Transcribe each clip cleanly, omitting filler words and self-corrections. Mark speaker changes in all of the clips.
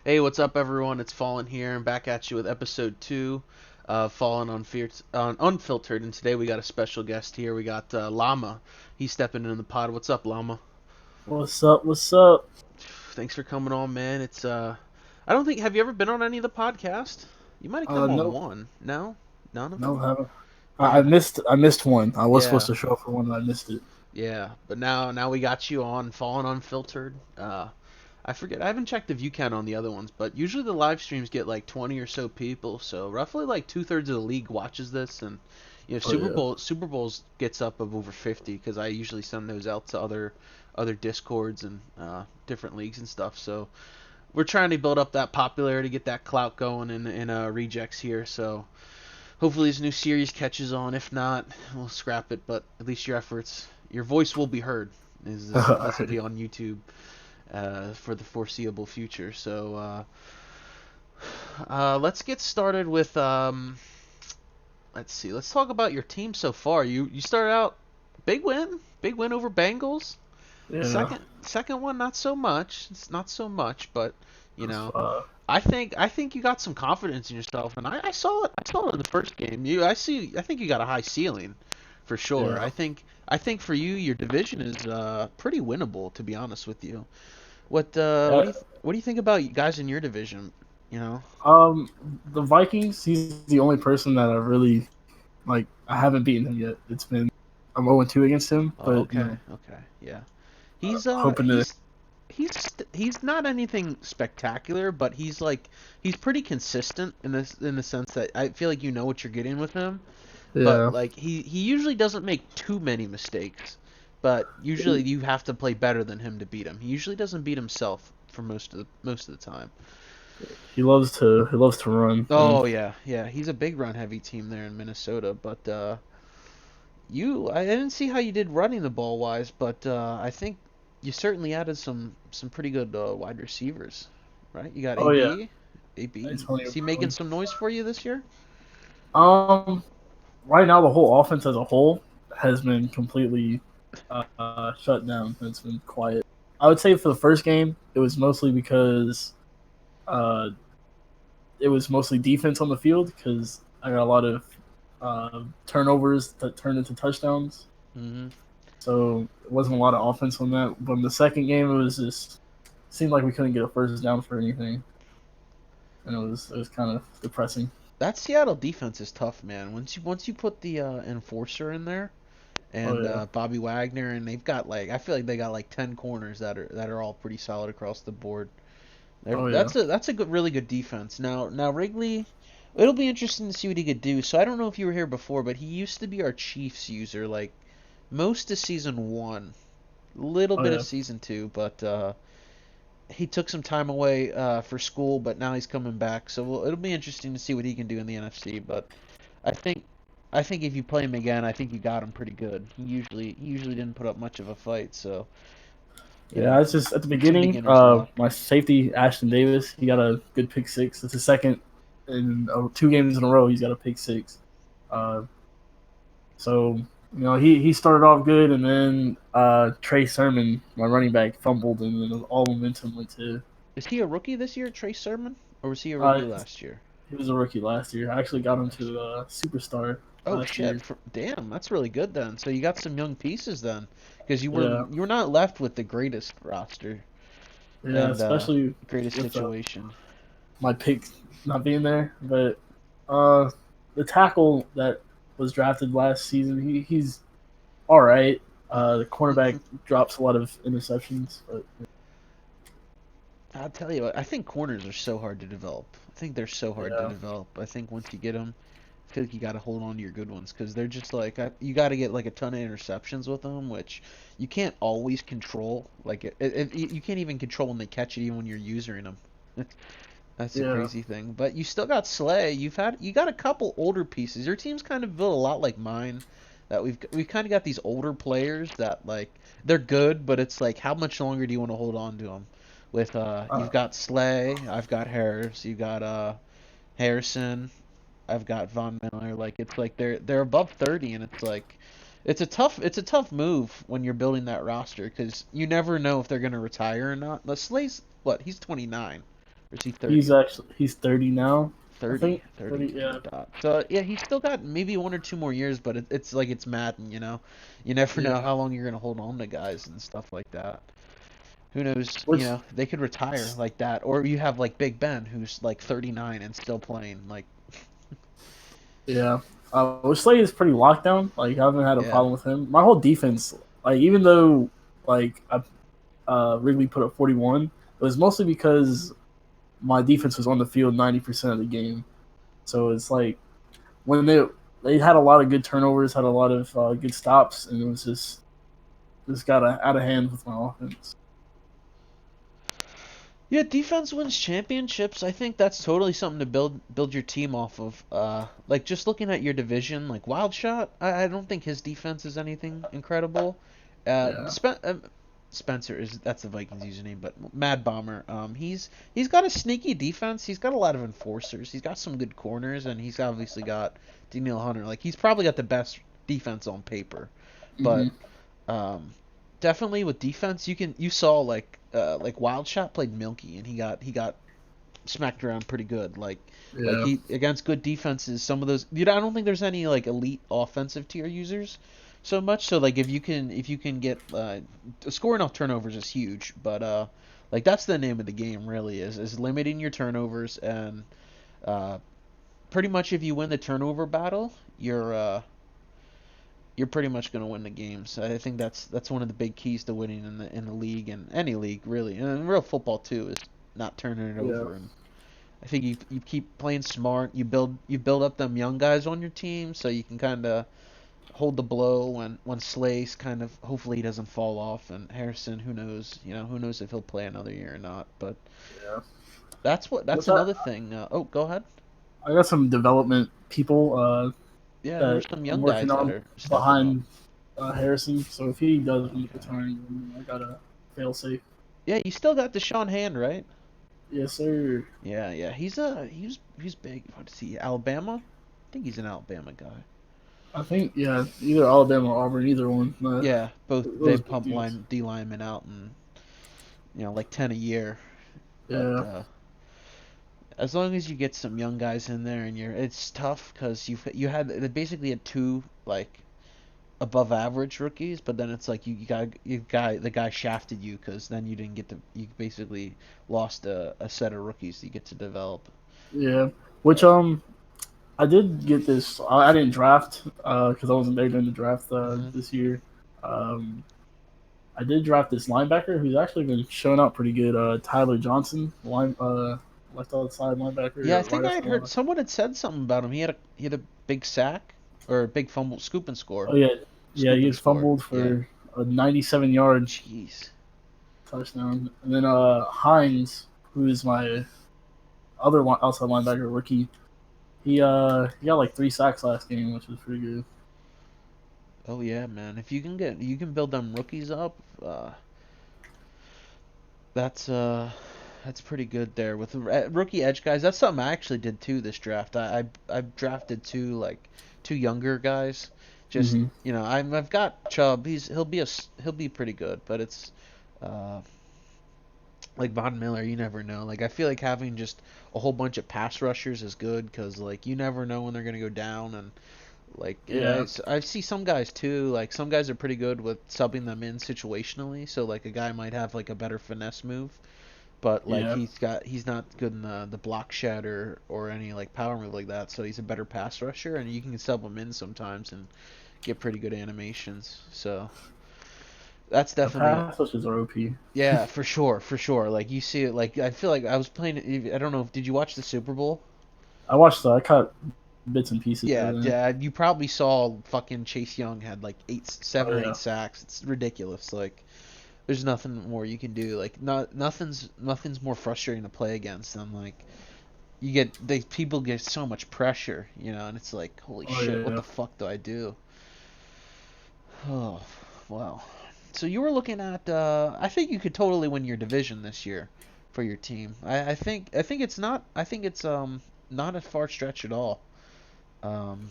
Speaker 1: Hey, what's up, everyone? It's Fallen here, and back at you with episode 2 of Fallen Unfiltered. And today we got a special guest here. We got Lama. He's stepping in the pod. What's up, Lama?
Speaker 2: What's up? What's up?
Speaker 1: Thanks for coming on, man. I don't think, have you ever been on any of the podcast? You might have come on
Speaker 2: Nope,
Speaker 1: one. No? None of
Speaker 2: no,
Speaker 1: them?
Speaker 2: haven't. I
Speaker 1: Yeah.
Speaker 2: missed one. I was supposed
Speaker 1: Yeah.
Speaker 2: to show up for one, and I missed it.
Speaker 1: Yeah. But now we got you on Fallen Unfiltered. I forget. I haven't checked the view count on the other ones, but usually the live streams get like 20 or so people. So roughly like two-thirds of the league watches this, and
Speaker 2: Oh yeah.
Speaker 1: Super Bowls gets up of over 50 because I usually send those out to other discords and different leagues and stuff. So we're trying to build up that popularity, get that clout going in rejects here. So hopefully this new series catches on. If not, we'll scrap it. But at least your voice will be heard. This will be on YouTube for the foreseeable future. So let's get started with let's see. Let's talk about your team so far. You started out big win over Bengals.
Speaker 2: Yeah.
Speaker 1: Second one not so much. It's not so much, but you
Speaker 2: That's,
Speaker 1: know. I think you got some confidence in yourself, and I saw it. I saw it in the first game. I think you got a high ceiling, for sure.
Speaker 2: yeah.
Speaker 1: I think for you, your division is pretty winnable, to be honest with you.
Speaker 2: Yeah.
Speaker 1: What do you think about you guys in your division? You know?
Speaker 2: Um, the Vikings. He's the only person that I really like. I haven't beaten him yet. I'm 0-2 against him,
Speaker 1: Oh,
Speaker 2: but
Speaker 1: okay, okay, yeah. He's
Speaker 2: hoping to.
Speaker 1: he's not anything spectacular, but he's pretty consistent in the sense that I feel like you know what you're getting with him. But
Speaker 2: Yeah.
Speaker 1: like he usually doesn't make too many mistakes. But usually you have to play better than him to beat him. He usually doesn't beat himself for most of the time.
Speaker 2: He loves to run.
Speaker 1: Oh yeah, yeah. He's a big run heavy team there in Minnesota, but I didn't see how you did running the ball wise, but I think you certainly added some pretty good wide receivers, right? You got
Speaker 2: Oh yeah.
Speaker 1: AB. AB, is
Speaker 2: Antonio
Speaker 1: he making
Speaker 2: Brown.
Speaker 1: some noise for you this year?
Speaker 2: Um, right now the whole offense as a whole has been completely shut down. It's been quiet. I would say for the first game, it was mostly because uh, it was mostly defense on the field because I got a lot of turnovers that turned into touchdowns.
Speaker 1: Hmm.
Speaker 2: So it wasn't a lot of offense on that. But in the second game, it was just seemed like we couldn't get a first down for anything, and it was kind of depressing.
Speaker 1: That Seattle defense is tough, man. Once you put the enforcer in there
Speaker 2: Oh
Speaker 1: and
Speaker 2: yeah,
Speaker 1: Bobby Wagner, and they've got like I feel like they got like 10 corners that are all pretty solid across the board.
Speaker 2: oh yeah,
Speaker 1: That's a really good defense. Now Wrigley, it'll be interesting to see what he could do. So I don't know if you were here before, but he used to be our Chiefs user like most of season one, little
Speaker 2: oh
Speaker 1: bit of
Speaker 2: yeah.
Speaker 1: season two, but he took some time away for school, but now he's coming back. So it'll be interesting to see what he can do in the NFC. But I think I think if you play him again, I think you got him pretty good. He usually didn't put up much of a fight, so you
Speaker 2: Yeah,
Speaker 1: know
Speaker 2: it's just at the
Speaker 1: some
Speaker 2: beginning.
Speaker 1: beginner's luck.
Speaker 2: My safety Ashton Davis, he got a good pick six. It's his second in 2 games in a row. He's got a pick six. Uh, so he started off good, and then Trey Sermon, my running back, fumbled, and then all momentum went to.
Speaker 1: Is he a rookie this year, Trace Sermon, or was he a rookie
Speaker 2: Uh,
Speaker 1: last year?
Speaker 2: he was a rookie last year. I actually got him
Speaker 1: Last
Speaker 2: to
Speaker 1: year.
Speaker 2: superstar
Speaker 1: Oh
Speaker 2: last
Speaker 1: shit!
Speaker 2: year.
Speaker 1: Damn, that's really good then. So you got some young pieces then, because
Speaker 2: Yeah,
Speaker 1: you were not left with the greatest roster
Speaker 2: yeah,
Speaker 1: and
Speaker 2: especially
Speaker 1: greatest
Speaker 2: with
Speaker 1: situation.
Speaker 2: my pick not being there, but uh, the tackle that was drafted last season, he's all right. The cornerback drops a lot of interceptions, but
Speaker 1: I'll tell you what, I think corners are so hard to develop. I think they're so hard to
Speaker 2: yeah,
Speaker 1: develop. I think once you get them, I feel like you got to hold on to your good ones because they're just like you got to get like a ton of interceptions with them, which you can't always control. Like you can't even control when they catch it, even when you're using them. That's the
Speaker 2: yeah,
Speaker 1: crazy thing. But you still got Slay. You got a couple older pieces. Your team's kind of built a lot like mine. That we've kind of got these older players that like they're good, but it's like how much longer do you want to hold on to them? With
Speaker 2: uh,
Speaker 1: you've got Slay, I've got Harris, you got Harrison, I've got Von Miller. Like it's like they're above 30, and it's like it's a tough move when you're building that roster because you never know if they're gonna retire or not. But Slay's what? He's 29. Or is he
Speaker 2: He's
Speaker 1: 30?
Speaker 2: actually he's 30 now. I
Speaker 1: 30,
Speaker 2: think
Speaker 1: 30
Speaker 2: 30. Yeah,
Speaker 1: dot. So yeah, he's still got maybe 1 or 2 more years, but it's like it's Madden, you know. You never know
Speaker 2: yeah.
Speaker 1: how long you're gonna hold on to guys and stuff like that. Who knows? You
Speaker 2: Which
Speaker 1: know, they could retire like that, or you have like Big Ben, who's like 39 and still playing. Like,
Speaker 2: yeah, which Slade is pretty locked down. Like I haven't had a
Speaker 1: yeah,
Speaker 2: problem with him. My whole defense, like even though like I Wrigley put up 41, it was mostly because my defense was on the field 90% of the game. So it's like when they had a lot of good turnovers, had a lot of good stops, and it was just got out of hand with my offense.
Speaker 1: yeah. Defense wins championships. I think that's totally something to build your team off of. Like just looking at your division, like Wild Shot, I don't think his defense is anything incredible. Uh,
Speaker 2: Yeah,
Speaker 1: Spen- uh, Spencer is that's the Vikings username, but Mad Bomber, he's got a sneaky defense. He's got a lot of enforcers. He's got some good corners, and he's obviously got Daniel Hunter. Like he's probably got the best defense on paper,
Speaker 2: hmm
Speaker 1: but um, definitely with defense, you saw like Wild Shot played Milky, and he got smacked around pretty good. Like
Speaker 2: yeah,
Speaker 1: he against good defenses, some of those. You know, I don't think there's any like elite offensive tier users so much. So like if you can get scoring off turnovers is huge, but like that's the name of the game really is limiting your turnovers and uh pretty much if you win the turnover battle, you're pretty much going to win the games. I think that's one of the big keys to winning in the league and any league really, and in real football too, is not turning it
Speaker 2: yeah,
Speaker 1: over. And I think you keep playing smart. You build up them young guys on your team so you can kind of hold the blow when Slays kind of hopefully he doesn't fall off, and Harrison, who knows if he'll play another year or not. But
Speaker 2: yeah.
Speaker 1: that's
Speaker 2: What's that?
Speaker 1: another thing. Oh, go ahead.
Speaker 2: I got some development people
Speaker 1: Yeah,
Speaker 2: that
Speaker 1: there's some
Speaker 2: I'm
Speaker 1: young
Speaker 2: working
Speaker 1: guys that
Speaker 2: on
Speaker 1: are stepping up.
Speaker 2: behind Harrison. So if he does end up
Speaker 1: Okay.
Speaker 2: retiring, then I got a fail safe.
Speaker 1: Yeah, you still got Deshaun Hand, right?
Speaker 2: Yes, sir.
Speaker 1: Yeah, yeah. He's big. What is he? Alabama? I think he's an Alabama guy.
Speaker 2: I think yeah, either Alabama or Auburn, either one.
Speaker 1: Yeah, both they
Speaker 2: Those big
Speaker 1: pump
Speaker 2: dudes.
Speaker 1: line D linemen out and like 10 a year. But
Speaker 2: Yeah,
Speaker 1: as long as you get some young guys in there and it's tough because they basically had two like above average rookies, but then it's like the guy shafted you because then you didn't get to you basically lost a set of rookies you get to develop.
Speaker 2: yeah. Which
Speaker 1: But
Speaker 2: I did get this. I didn't draft because I wasn't there during the draft
Speaker 1: mhm.
Speaker 2: this year. Um, I did draft this linebacker who's actually been showing up pretty good. Tyler Johnson, left outside linebacker
Speaker 1: Yeah, I
Speaker 2: or
Speaker 1: think
Speaker 2: right
Speaker 1: I
Speaker 2: off
Speaker 1: had
Speaker 2: the
Speaker 1: heard
Speaker 2: line.
Speaker 1: someone had said something about him. He had a big sack or a big fumble, scoop and score,
Speaker 2: Oh yeah, yeah.
Speaker 1: scoop
Speaker 2: He
Speaker 1: and
Speaker 2: had
Speaker 1: score.
Speaker 2: fumbled
Speaker 1: Yeah.
Speaker 2: for a 97-yard
Speaker 1: Jeez.
Speaker 2: touchdown, and then Hines, who is my other outside linebacker rookie, he got like 3 sacks last game, which was pretty good.
Speaker 1: Oh yeah, man. If you can build them rookies up, that's that's pretty good there with the rookie edge guys. That's something I actually did too this draft. I drafted two younger guys. Just
Speaker 2: Mm-hmm.
Speaker 1: I've got Chubb. He'll be pretty good, but it's uh like Von Miller. You never know. Like I feel like having just a whole bunch of pass rushers is good because like you never know when they're gonna go down. And like
Speaker 2: Yeah,
Speaker 1: I see some guys too. Like some guys are pretty good with subbing them in situationally. So like a guy might have like a better finesse move, but like
Speaker 2: yeah,
Speaker 1: he's not good in the block shatter or any like power move like that. So he's a better pass rusher, and you can sub him in sometimes and get pretty good animations. So that's
Speaker 2: the
Speaker 1: definitely
Speaker 2: pass rushes are OP.
Speaker 1: yeah, for sure, for sure. Like you see it. Like I feel like I was playing. I don't know. Did you watch the Super Bowl?
Speaker 2: I caught bits and pieces of
Speaker 1: Yeah,
Speaker 2: it.
Speaker 1: yeah. You probably saw fucking Chase Young had like
Speaker 2: Oh
Speaker 1: seven or eight
Speaker 2: yeah,
Speaker 1: sacks. It's ridiculous. Like there's nothing more you can do. Like nothing's more frustrating to play against than like people get so much pressure, and it's like holy
Speaker 2: oh
Speaker 1: shit, what
Speaker 2: yeah.
Speaker 1: the fuck do I do? Oh, wow. So you were looking at I think you could totally win your division this year for your team. I think it's not a far stretch at all. Um,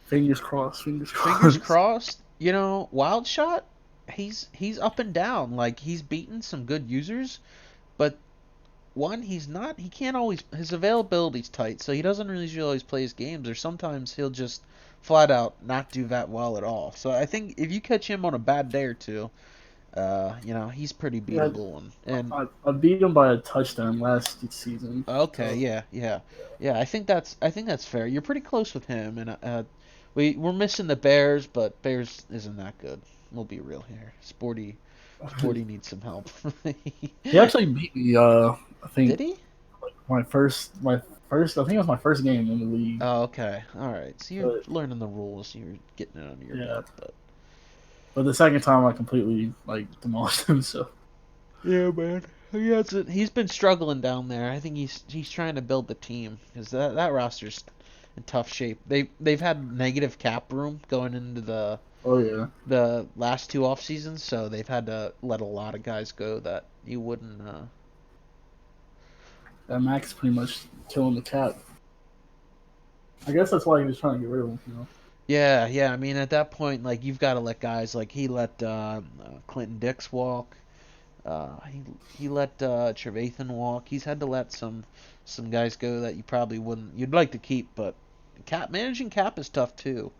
Speaker 2: Fingers crossed. Fingers
Speaker 1: Fingers
Speaker 2: crossed.
Speaker 1: crossed. Wild Shot, he's up and down. Like he's beaten some good users, but one, he can't always, his availability's tight, so he doesn't really always play his games, or sometimes he'll just flat out not do that well at all. So I think if you catch him on a bad day or two, he's pretty
Speaker 2: Yeah,
Speaker 1: beatable. And
Speaker 2: I beat him by a touchdown last season.
Speaker 1: okay,
Speaker 2: So
Speaker 1: yeah. I think that's fair. You're pretty close with him, and we're missing the Bears, but Bears isn't that good. We'll be real here. Sporty needs some help.
Speaker 2: he actually beat me. I think
Speaker 1: Did he?
Speaker 2: my first. I think it was my first game in the league.
Speaker 1: Oh, okay. All right. So you're
Speaker 2: But
Speaker 1: learning the rules. You're getting it under your
Speaker 2: yeah,
Speaker 1: belt, but
Speaker 2: but the second time I completely demolished him. So
Speaker 1: yeah, man. He's been struggling down there. I think he's trying to build the team because that roster's in tough shape. They've had negative cap room going into
Speaker 2: oh yeah,
Speaker 1: the last two off seasons, so they've had to let a lot of guys go that you wouldn't.
Speaker 2: that Max pretty much killing the cat. I guess that's why he was trying to get rid of him.
Speaker 1: Yeah, yeah. I mean, at that point, like you've got to let guys like he let Clinton Dix walk. He let Trevathan walk. He's had to let some guys go that you probably wouldn't you'd like to keep, but managing cap is tough too.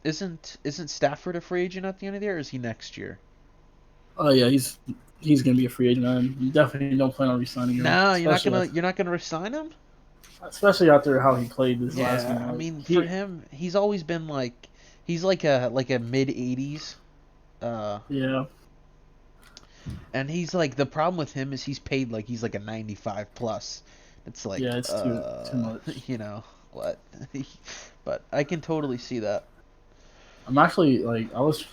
Speaker 1: Isn't Stafford a free agent at the end of the year, or is he next year?
Speaker 2: Oh yeah, he's gonna be a free agent. And definitely don't plan on re-signing him,
Speaker 1: No,
Speaker 2: especially after,
Speaker 1: you're not gonna resign him.
Speaker 2: especially after how he played this last
Speaker 1: Yeah,
Speaker 2: game.
Speaker 1: I
Speaker 2: Like
Speaker 1: mean for
Speaker 2: he,
Speaker 1: him, he's always been he's like a mid 80s. Uh,
Speaker 2: yeah,
Speaker 1: and he's like the problem with him is he's paid like he's like a 95 plus. It's like,
Speaker 2: yeah, it's too much.
Speaker 1: you know what? But I can totally see that.
Speaker 2: I'm actually I was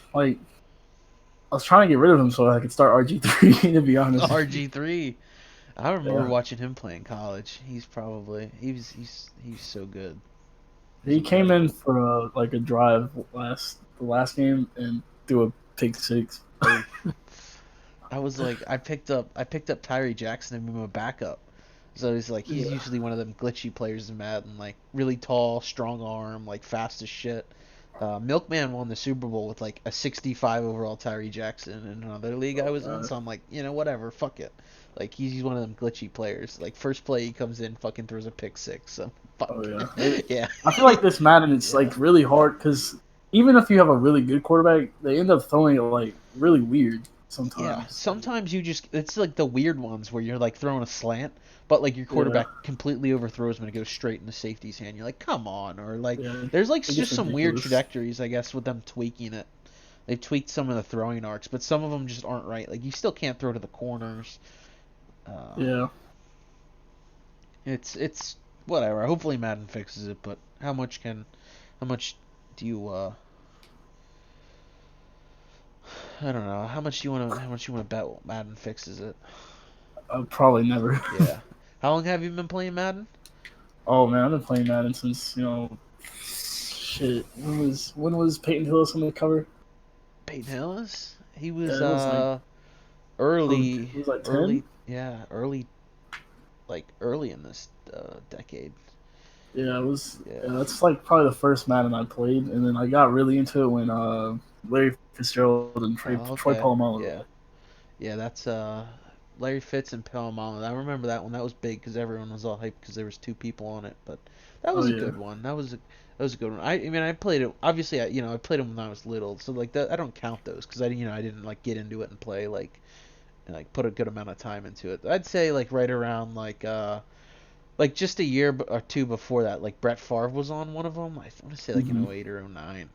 Speaker 2: trying to get rid of him so I could start RG3. To be honest,
Speaker 1: RG3. I remember
Speaker 2: yeah,
Speaker 1: watching him play in college. He's so good. He's
Speaker 2: he came in
Speaker 1: incredible.
Speaker 2: for a drive the last game and threw a pick six.
Speaker 1: Oh, I was like, I picked up Tyree Jackson and made him a backup. So he's
Speaker 2: Yeah,
Speaker 1: usually one of them glitchy players in Madden, like really tall, strong arm, like fast as shit. Milkman won the Super Bowl with like a 65 overall Tyree Jackson in another league I
Speaker 2: oh
Speaker 1: was in,
Speaker 2: god,
Speaker 1: so I'm like, whatever, fuck it. Like he's one of them glitchy players. Like first play he comes in, fucking throws a pick six. So fuck.
Speaker 2: oh yeah.
Speaker 1: Yeah.
Speaker 2: I feel like this Madden it's
Speaker 1: Yeah.
Speaker 2: really hard because even if you have a really good quarterback, they end up throwing it really weird
Speaker 1: Yeah,
Speaker 2: sometimes.
Speaker 1: sometimes it's like the weird ones where you're like throwing a slant, but like your
Speaker 2: Yeah,
Speaker 1: quarterback completely overthrows when it goes straight in the safety's hand. You're like, come on, or like
Speaker 2: yeah,
Speaker 1: there's like
Speaker 2: it gets
Speaker 1: just some weird
Speaker 2: ridiculous.
Speaker 1: trajectories, I guess, with them tweaking it. They've tweaked some of the throwing arcs, but some of them just aren't right. Like you still can't throw to the corners. Uh,
Speaker 2: Yeah,
Speaker 1: it's whatever. Hopefully Madden fixes it, but how much do you I don't know. How much you want to bet Madden fixes it?
Speaker 2: probably never.
Speaker 1: Yeah. How long have you been playing Madden?
Speaker 2: Oh man, I've been playing Madden since shit. When was Peyton Hillis on the cover?
Speaker 1: Peyton Hillis? He was
Speaker 2: Yeah, it was
Speaker 1: early
Speaker 2: it was like 10.
Speaker 1: early yeah, early in this decade.
Speaker 2: Yeah, it was. Yeah,
Speaker 1: Yeah.
Speaker 2: that's like probably the first Madden I played, and then I got really into it when Larry Fitzgerald and
Speaker 1: Oh,
Speaker 2: Troy
Speaker 1: okay.
Speaker 2: Polamalu.
Speaker 1: Yeah. Yeah, that's Larry Fitz and Palomalo. I remember that one. That was big because everyone was all hyped because there was two people on it. But that
Speaker 2: Oh
Speaker 1: was a
Speaker 2: yeah,
Speaker 1: good one. That was a good one. I mean, I played it. Obviously, I played them when I was little. So like that, I don't count those because I didn't like get into it and play like put a good amount of time into it. I'd say like right around like just a year or two before that. Like Brett Favre was on one of them. I want to say like in
Speaker 2: hmm
Speaker 1: '08 or '09.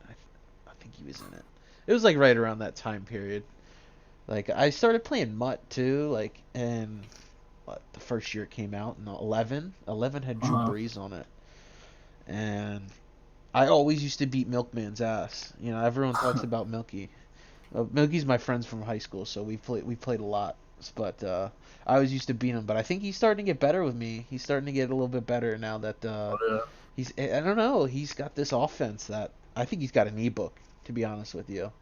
Speaker 1: I think he was in it. It was like right around that time period. Like I started playing Mutt too, like and what, the first year it came out in 11. 11 had Drew
Speaker 2: uh-huh.
Speaker 1: Brees on it, and I always used to beat Milkman's ass. Everyone talks about Milky. Milky's my friends from high school, so we played a lot. But I always used to beat him. But I think he's starting to get better with me. He's starting to get a little bit better now that
Speaker 2: Oh yeah.
Speaker 1: he's. I don't know. He's got this offense that I think he's got an ebook. To be honest with you.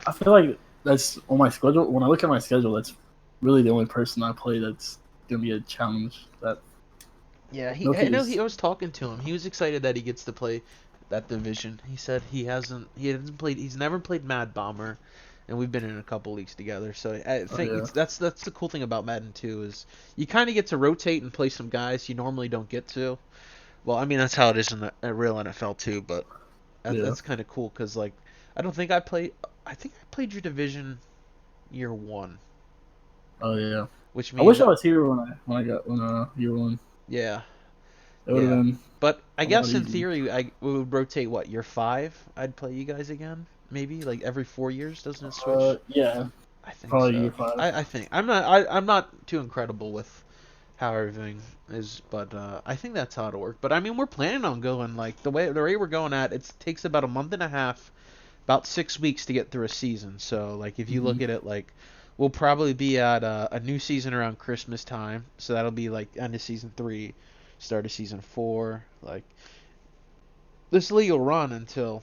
Speaker 2: I feel like that's on my schedule. When I look at my schedule, that's really the only person I play that's gonna be a challenge. That
Speaker 1: Yeah, I
Speaker 2: Milky
Speaker 1: know
Speaker 2: is.
Speaker 1: I was talking to him. He was excited that he gets to play that division. He said he hasn't played he's never played Mad Bomber, and we've been in a couple leagues together. So I
Speaker 2: Oh
Speaker 1: think
Speaker 2: yeah.
Speaker 1: that's the cool thing about Madden 2 is you kind of get to rotate and play some guys you normally don't get to. Well, I mean that's how it is in the real NFL too, but
Speaker 2: Yeah.
Speaker 1: that's kind of cool because like I don't think I played. I think I played your division year one,
Speaker 2: Oh yeah.
Speaker 1: which
Speaker 2: I
Speaker 1: means
Speaker 2: wish I was here when I got when you won.
Speaker 1: yeah,
Speaker 2: It would have
Speaker 1: yeah.
Speaker 2: been
Speaker 1: But I
Speaker 2: a lot
Speaker 1: guess in
Speaker 2: easier.
Speaker 1: theory we would rotate what year five. I'd play you guys again, maybe like every 4 years. Doesn't it switch?
Speaker 2: Yeah,
Speaker 1: I think
Speaker 2: probably year
Speaker 1: so.
Speaker 2: five.
Speaker 1: I think I'm not too incredible with how everything is, but I think that's how it'll work. But I mean, we're planning on going like the way we're going at it takes about a month and a half, about 6 weeks to get through a season. So like if you
Speaker 2: Hmm.
Speaker 1: look at it like we'll probably be at a new season around Christmas time, so that'll be like end of season 3, start of season 4. Like this league will run until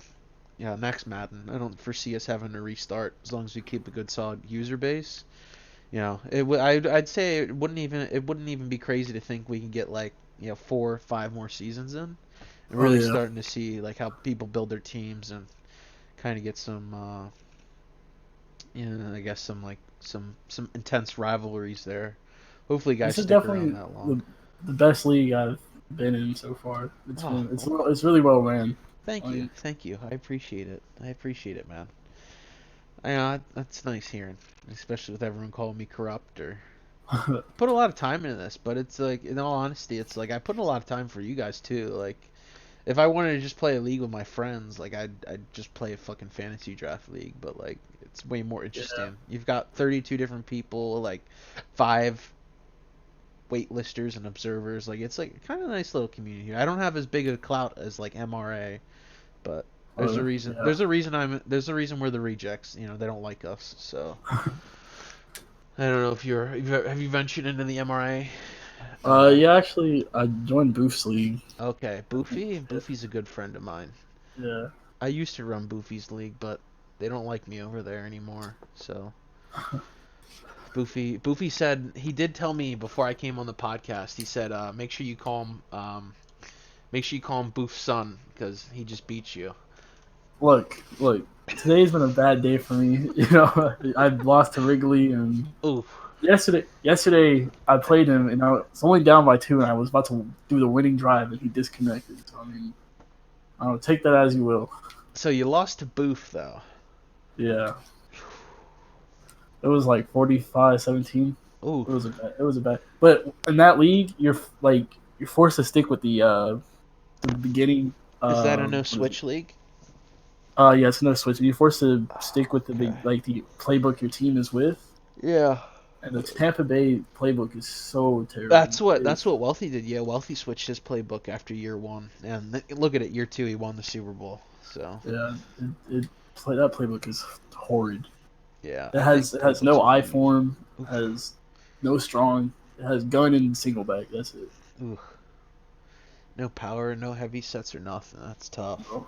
Speaker 1: next Madden. I don't foresee us having to restart as long as we keep a good solid user base. I'd say it wouldn't even be crazy to think we can get like 4 or 5 more seasons in, and
Speaker 2: Oh
Speaker 1: really
Speaker 2: yeah.
Speaker 1: starting to see like how people build their teams and kind of get some I guess some intense rivalries there. Hopefully, guys
Speaker 2: This is
Speaker 1: stick around
Speaker 2: definitely
Speaker 1: that long.
Speaker 2: the best league I've been in so far.
Speaker 1: Oh, well,
Speaker 2: It's really well ran.
Speaker 1: thank you,
Speaker 2: Like,
Speaker 1: thank you. I appreciate it. I appreciate it, man. That's nice hearing, especially with everyone calling me corrupt or put a lot of time into this, but it's like in all honesty, it's like I put in a lot of time for you guys too. Like if I wanted to just play a league with my friends, like I'd just play a fucking fantasy draft league, but like it's way more
Speaker 2: yeah.
Speaker 1: interesting. You've got 32 different people, like 5 waitlisters and observers. Like it's like kind of a nice little community here. I don't have as big a clout as like MRA, but there's a reason.
Speaker 2: Yeah.
Speaker 1: There's a reason we're the rejects. They don't like us. So I don't know if have you ventured into the MRA?
Speaker 2: Yeah. Actually, I joined Boof's league.
Speaker 1: Okay, Boofy's a good friend of mine.
Speaker 2: Yeah.
Speaker 1: I used to run Boofy's league, but they don't like me over there anymore. So Boofy said he did tell me before I came on the podcast. He said, make sure you call him Boof's son because he just beat you.
Speaker 2: Look. Today's been a bad day for me. I've lost to Wrigley, and
Speaker 1: Ooh,
Speaker 2: yesterday I played him, and I was only down by 2, and I was about to do the winning drive, and he disconnected. So I mean, I don't know, take that as you will.
Speaker 1: so you lost to Boof though.
Speaker 2: Yeah, it was like 45-17.
Speaker 1: Ooh,
Speaker 2: It was a bad. But in that league, you're forced to stick with the beginning.
Speaker 1: is that a no
Speaker 2: What is it?
Speaker 1: switch league?
Speaker 2: Yeah, it's no switch. You're forced to stick with
Speaker 1: Okay.
Speaker 2: the playbook your team is with,
Speaker 1: Yeah.
Speaker 2: and the Tampa Bay playbook is so terrible.
Speaker 1: That's what Wealthy did. Yeah, Wealthy switched his playbook after year one, and look at it, year two he won the Super Bowl. So
Speaker 2: Yeah, that playbook is horrid.
Speaker 1: yeah,
Speaker 2: It
Speaker 1: I think
Speaker 2: has no
Speaker 1: playbooks are
Speaker 2: I
Speaker 1: weak.
Speaker 2: form,
Speaker 1: Oof.
Speaker 2: has no strong. It has gun and single back. That's it.
Speaker 1: Ooh. No power, no heavy sets or nothing. That's tough.
Speaker 2: Oh,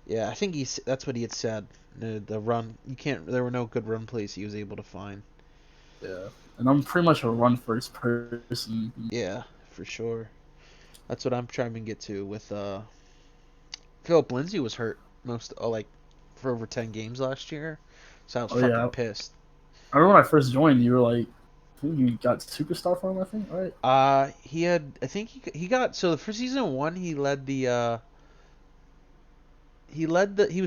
Speaker 1: Yeah, I think that's what he had said. The run, you can't. There were no good run plays he was able to find.
Speaker 2: yeah, and I'm pretty much a run first person.
Speaker 1: Yeah, for sure. That's what I'm trying to get to with Philip Lindsay was hurt like for over 10 games last year. So I was
Speaker 2: Oh
Speaker 1: fucking
Speaker 2: yeah,
Speaker 1: pissed.
Speaker 2: I remember when I first joined. You were like, I think you got superstar for him. I think, right?
Speaker 1: He had I think he got so for season 1 he was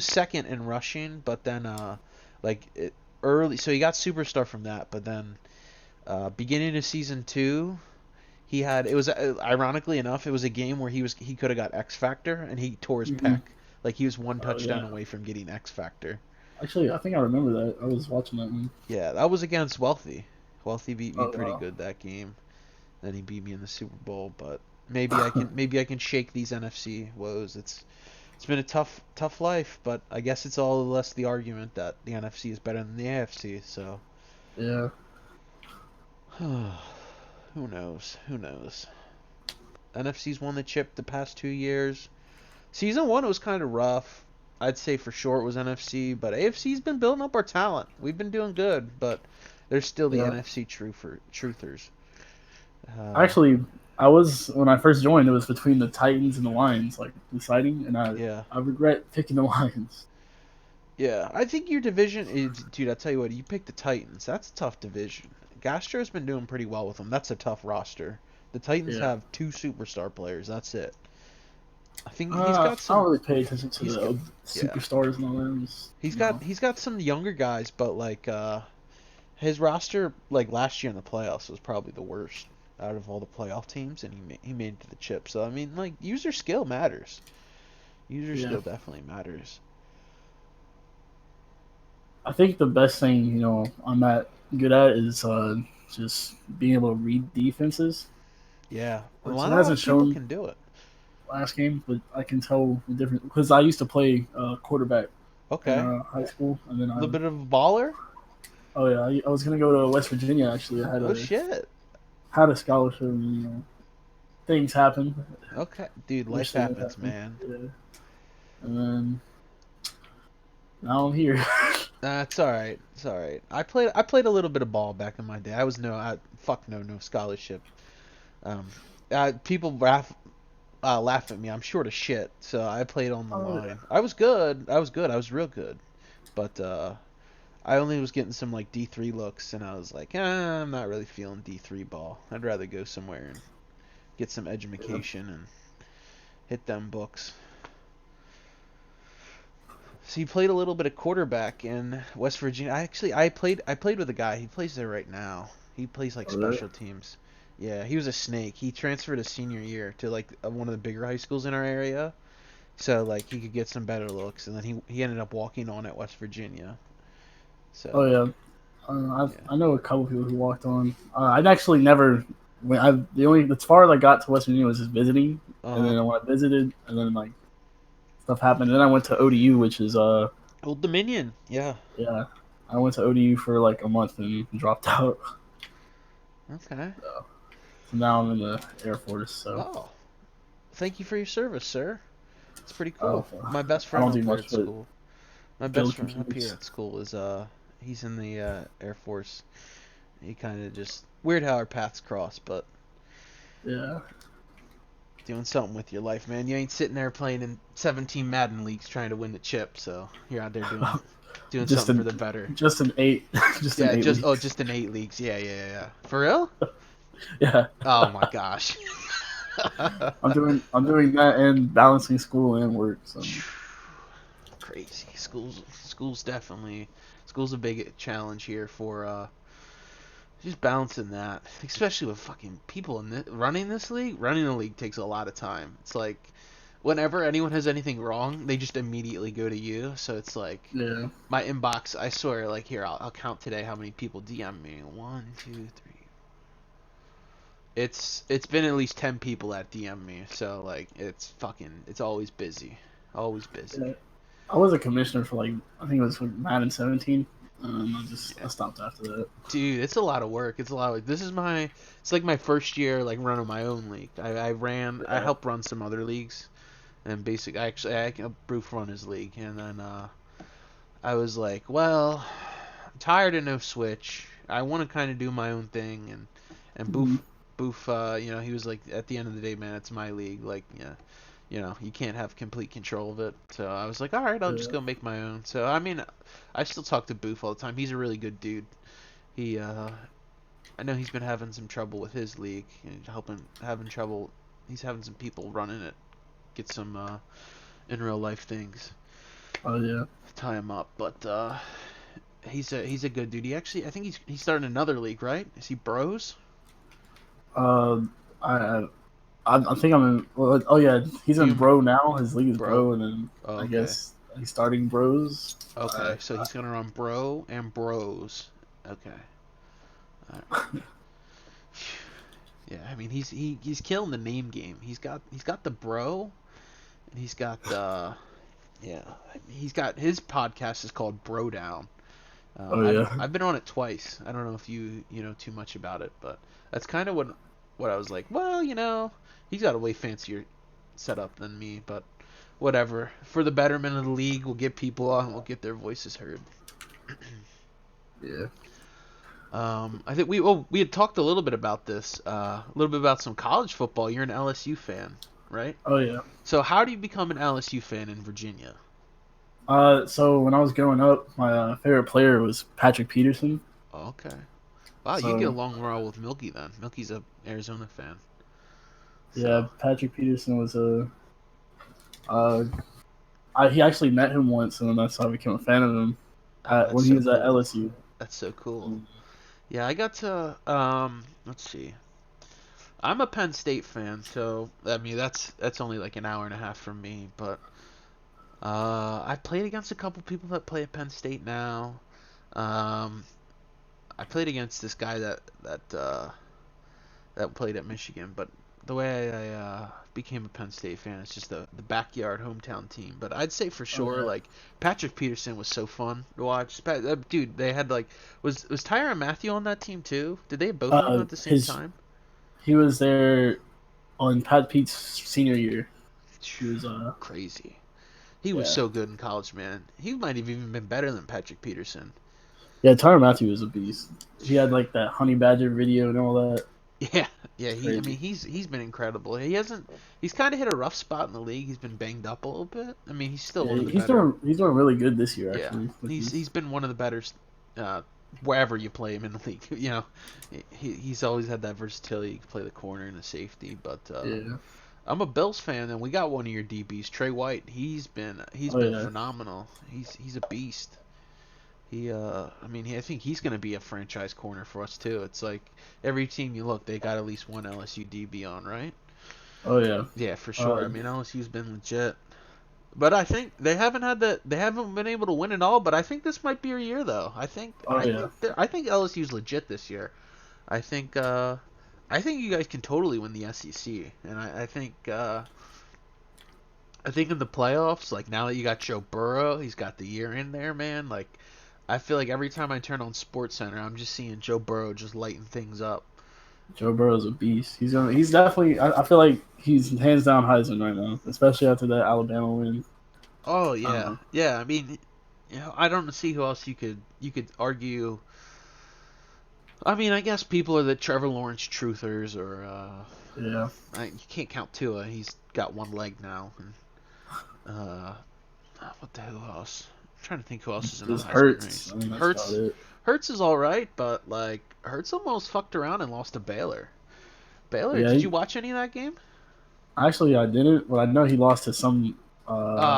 Speaker 1: second in rushing, but then like it, early so he got superstar from that, but then beginning of season 2 he had it was ironically enough it was a game where he could have got X Factor and he tore his
Speaker 2: Mm-hmm.
Speaker 1: pec. Like he was one
Speaker 2: Oh
Speaker 1: touchdown
Speaker 2: yeah.
Speaker 1: away from getting X Factor.
Speaker 2: Actually, I think I remember that. I was watching that one.
Speaker 1: Yeah, that was against Wealthy. Wealthy beat me
Speaker 2: Oh
Speaker 1: pretty
Speaker 2: wow.
Speaker 1: good that game. Then he beat me in the Super Bowl, but maybe I can shake these NFC woes. It's been a tough life, but I guess it's all the less the argument that the NFC is better than the AFC. So
Speaker 2: Yeah.
Speaker 1: who knows? Who knows? NFC's won the chip the past 2 years. Season one was kind of rough. I'd say for sure it was NFC, but AFC's been building up our talent. We've been doing good, but there's still the
Speaker 2: Yeah.
Speaker 1: NFC truthers. Uh,
Speaker 2: Actually, I was when I first joined. It was between the Titans and the Lions, like deciding, and
Speaker 1: yeah.
Speaker 2: I regret picking the Lions.
Speaker 1: Yeah, I think your division is, dude. I tell you what, you picked the Titans. That's a tough division. Gastro's been doing pretty well with them. That's a tough roster. The Titans
Speaker 2: Yeah.
Speaker 1: have two superstar players. That's it. I think he's got
Speaker 2: I don't
Speaker 1: some.
Speaker 2: really pay attention to
Speaker 1: He's got,
Speaker 2: the
Speaker 1: yeah.
Speaker 2: superstars and all that.
Speaker 1: He's
Speaker 2: No.
Speaker 1: got some younger guys, but like his roster like last year in the playoffs was probably the worst out of all the playoff teams, and he made it to the chip. So I mean, like user skill matters. User
Speaker 2: Yeah.
Speaker 1: skill definitely matters.
Speaker 2: I think the best thing I'm good at is just being able to read defenses,
Speaker 1: Yeah, a
Speaker 2: which it
Speaker 1: lot
Speaker 2: hasn't
Speaker 1: of people
Speaker 2: shown
Speaker 1: can do it.
Speaker 2: last game, but I can tell the difference because I used to play quarterback in
Speaker 1: Okay,
Speaker 2: high school, and then
Speaker 1: a little bit of a baller.
Speaker 2: I was gonna go to West Virginia actually. I
Speaker 1: Oh shit.
Speaker 2: had a scholarship, and things happen.
Speaker 1: Okay, dude, life
Speaker 2: Wish they didn't
Speaker 1: happens,
Speaker 2: happen.
Speaker 1: man.
Speaker 2: Yeah. And then now I'm here.
Speaker 1: It's all right. It's all right. I played a little bit of ball back in my day. I was no scholarship. Um, people laugh at me. I'm short of shit, so I played on the
Speaker 2: Oh yeah.
Speaker 1: line. I was good. I was good. I was real good, but I only was getting some like D3 looks, and I was like, I'm not really feeling D3 ball. I'd rather go somewhere and get some education and hit them books. So you played a little bit of quarterback in West Virginia. I played with a guy. He plays there right now. He plays like
Speaker 2: Oh, really?
Speaker 1: special teams. Yeah, he was a snake. He transferred his senior year to like one of the bigger high schools in our area, so like he could get some better looks, and then he ended up walking on at West Virginia.
Speaker 2: Oh
Speaker 1: So
Speaker 2: yeah.
Speaker 1: yeah.
Speaker 2: I know a couple people who walked on. I'd actually never. When I the only as far as I got to West Virginia was just visiting, and
Speaker 1: Uh-huh.
Speaker 2: then when I visited, and then like stuff happened. And then I went to ODU, which is
Speaker 1: Old Dominion. Yeah.
Speaker 2: yeah, I went to ODU for like a month and dropped out.
Speaker 1: Okay.
Speaker 2: So now I'm in the Air Force. So
Speaker 1: Oh, thank you for your service, sir. It's pretty
Speaker 2: uh,
Speaker 1: cool. My best
Speaker 2: I
Speaker 1: friend
Speaker 2: don't
Speaker 1: up
Speaker 2: do
Speaker 1: there
Speaker 2: much
Speaker 1: at
Speaker 2: but
Speaker 1: school. My best
Speaker 2: build
Speaker 1: friend up here
Speaker 2: computers.
Speaker 1: at school is he's in the Air Force. He kind of just weird how our paths cross, but
Speaker 2: Yeah.
Speaker 1: doing something with your life, man. You ain't sitting there playing in 17 Madden leagues trying to win the chip, so you're out there doing
Speaker 2: just
Speaker 1: something for
Speaker 2: an
Speaker 1: the better.
Speaker 2: just an eight, just an
Speaker 1: Yeah,
Speaker 2: eight weeks.
Speaker 1: just in 8 leagues. Yeah. For real?
Speaker 2: Yeah.
Speaker 1: Oh my gosh.
Speaker 2: I'm doing that and balancing school and work. So
Speaker 1: Crazy. School's a big challenge here for just balancing that, especially with fucking people running this league. Running the league takes a lot of time. It's like whenever anyone has anything wrong, they just immediately go to you. So it's like
Speaker 2: yeah.
Speaker 1: my inbox. I swear, like here, I'll count today how many people DM me. 1, 2, 3. It's been at least 10 people that DM me. So like it's always busy, always busy.
Speaker 2: Yeah. I was a commissioner for like I think it was like Madden 17. I
Speaker 1: Yeah.
Speaker 2: stopped after that.
Speaker 1: Dude, it's a lot of work. It's a lot of work. It's like my first year like running my own league. I
Speaker 2: Yeah.
Speaker 1: helped run some other leagues, and I helped Bruce run his league, and then I was like, well, I'm tired of no switch. I want to kind of do my own thing, and
Speaker 2: Mm-hmm.
Speaker 1: Boof, he was like, at the end of the day, man, it's my league. Like, yeah, you can't have complete control of it. So I was like, all right, I'll just
Speaker 2: Yeah.
Speaker 1: go make my own. So I mean, I still talk to Boof all the time. He's a really good dude. He I know he's been having some trouble with his league, and having trouble. He's having some people running it, get some in real life things,
Speaker 2: Oh yeah.
Speaker 1: tie him up. But he's a good dude. I think he's starting another league, right? Is he Bros?
Speaker 2: Uh, I I think I'm in. Well, oh yeah, he's in
Speaker 1: You
Speaker 2: Bro now. His league is
Speaker 1: Bro?
Speaker 2: Bro, and then
Speaker 1: Oh,
Speaker 2: I
Speaker 1: okay.
Speaker 2: guess he's starting Bros.
Speaker 1: Okay, so he's gonna run Bro and Bros. Okay. Alright. Yeah, I mean he's killing the name game. He's got the Bro, and he's got the yeah. He's got his podcast is called Bro Down.
Speaker 2: Oh
Speaker 1: I've
Speaker 2: yeah.
Speaker 1: I've been on it twice. I don't know if you know too much about it, but that's kind of what I was like. Well, he's got a way fancier setup than me, but whatever. For the betterment of the league, we'll get people on. We'll get their voices heard.
Speaker 2: Yeah.
Speaker 1: I think we had talked a little bit about this, a little bit about some college football. You're an LSU fan, right?
Speaker 2: Oh yeah.
Speaker 1: So how do you become an LSU fan in Virginia?
Speaker 2: So when I was growing up, my favorite player was Patrick Peterson.
Speaker 1: Okay. Wow, you get
Speaker 2: So
Speaker 1: along well with Milky then. Milky's a Arizona fan.
Speaker 2: yeah,
Speaker 1: So,
Speaker 2: Patrick Peterson was a. Uh, he actually met him once, and that's how I became a fan of him.
Speaker 1: oh, that's
Speaker 2: When he
Speaker 1: so
Speaker 2: was at
Speaker 1: cool.
Speaker 2: LSU.
Speaker 1: That's so cool. Yeah, I got to let's see. I'm a Penn State fan, so I mean that's only like an hour and a half from me, but I played against a couple people that play at Penn State now. Um, I played against this guy that played at Michigan, but the way I became a Penn State fan is just the backyard hometown team. But I'd say for
Speaker 2: Oh
Speaker 1: sure,
Speaker 2: yeah.
Speaker 1: like Patrick Peterson was so fun to watch. Dude, they had like was Tyrann Mathieu on that team too? Did they both on at the same
Speaker 2: His
Speaker 1: time?
Speaker 2: he was there on Pat Pete's senior year. He was
Speaker 1: Crazy. He was
Speaker 2: yeah.
Speaker 1: so good in college, man. He might have even been better than Patrick Peterson.
Speaker 2: Yeah, Tyler Matthew was a beast. He had like that honey badger video and all that.
Speaker 1: Yeah, yeah. I mean,
Speaker 2: Crazy.
Speaker 1: he's been incredible. He's kind of hit a rough spot in the league. He's been banged up a little bit. I mean, he's still
Speaker 2: Yeah,
Speaker 1: one of the better.
Speaker 2: he's doing really good this year
Speaker 1: Yeah,
Speaker 2: actually. With
Speaker 1: he's
Speaker 2: his,
Speaker 1: been one of the better. Uh, Wherever you play him in the league, you know, he's always had that versatility. He can play the corner and the safety. But
Speaker 2: yeah.
Speaker 1: I'm a Bills fan, and we got one of your DBs, Trey White. He's
Speaker 2: Oh
Speaker 1: been
Speaker 2: yeah.
Speaker 1: phenomenal. He's a beast. I mean, I think he's going to be a franchise corner for us too. It's like every team you look, they got at least one LSU DB on, right?
Speaker 2: Oh yeah.
Speaker 1: Yeah, for sure.
Speaker 2: Uh,
Speaker 1: I mean, LSU's been legit, but I think they haven't been able to win it all. But I think this might be your year, though.
Speaker 2: oh yeah.
Speaker 1: I think LSU's legit this year. I think, I think you guys can totally win the SEC, and I think in the playoffs, like now that you got Joe Burrow, he's got the year in there, man. Like I feel like every time I turn on Sports Center, I'm just seeing Joe Burrow just lighting things up.
Speaker 2: Joe Burrow's a beast. He's definitely. I feel like he's hands down Heisman right now, especially after that Alabama win.
Speaker 1: Oh yeah,
Speaker 2: Uh,
Speaker 1: yeah. I mean, you know, I don't see who else you could argue. I mean, I guess people are the Trevor Lawrence truthers, or
Speaker 2: yeah.
Speaker 1: you can't count Tua. He's got one leg now. And, uh, what the hell else? I'm trying to think who else is in the
Speaker 2: Just
Speaker 1: Heisman
Speaker 2: hurts.
Speaker 1: race.
Speaker 2: I mean, that's about it.
Speaker 1: Hurts is all right, but like Hurts almost fucked around and lost to Baylor. Baylor,
Speaker 2: Yeah.
Speaker 1: did you watch any of that game?
Speaker 2: Actually, I didn't, but I know he lost to some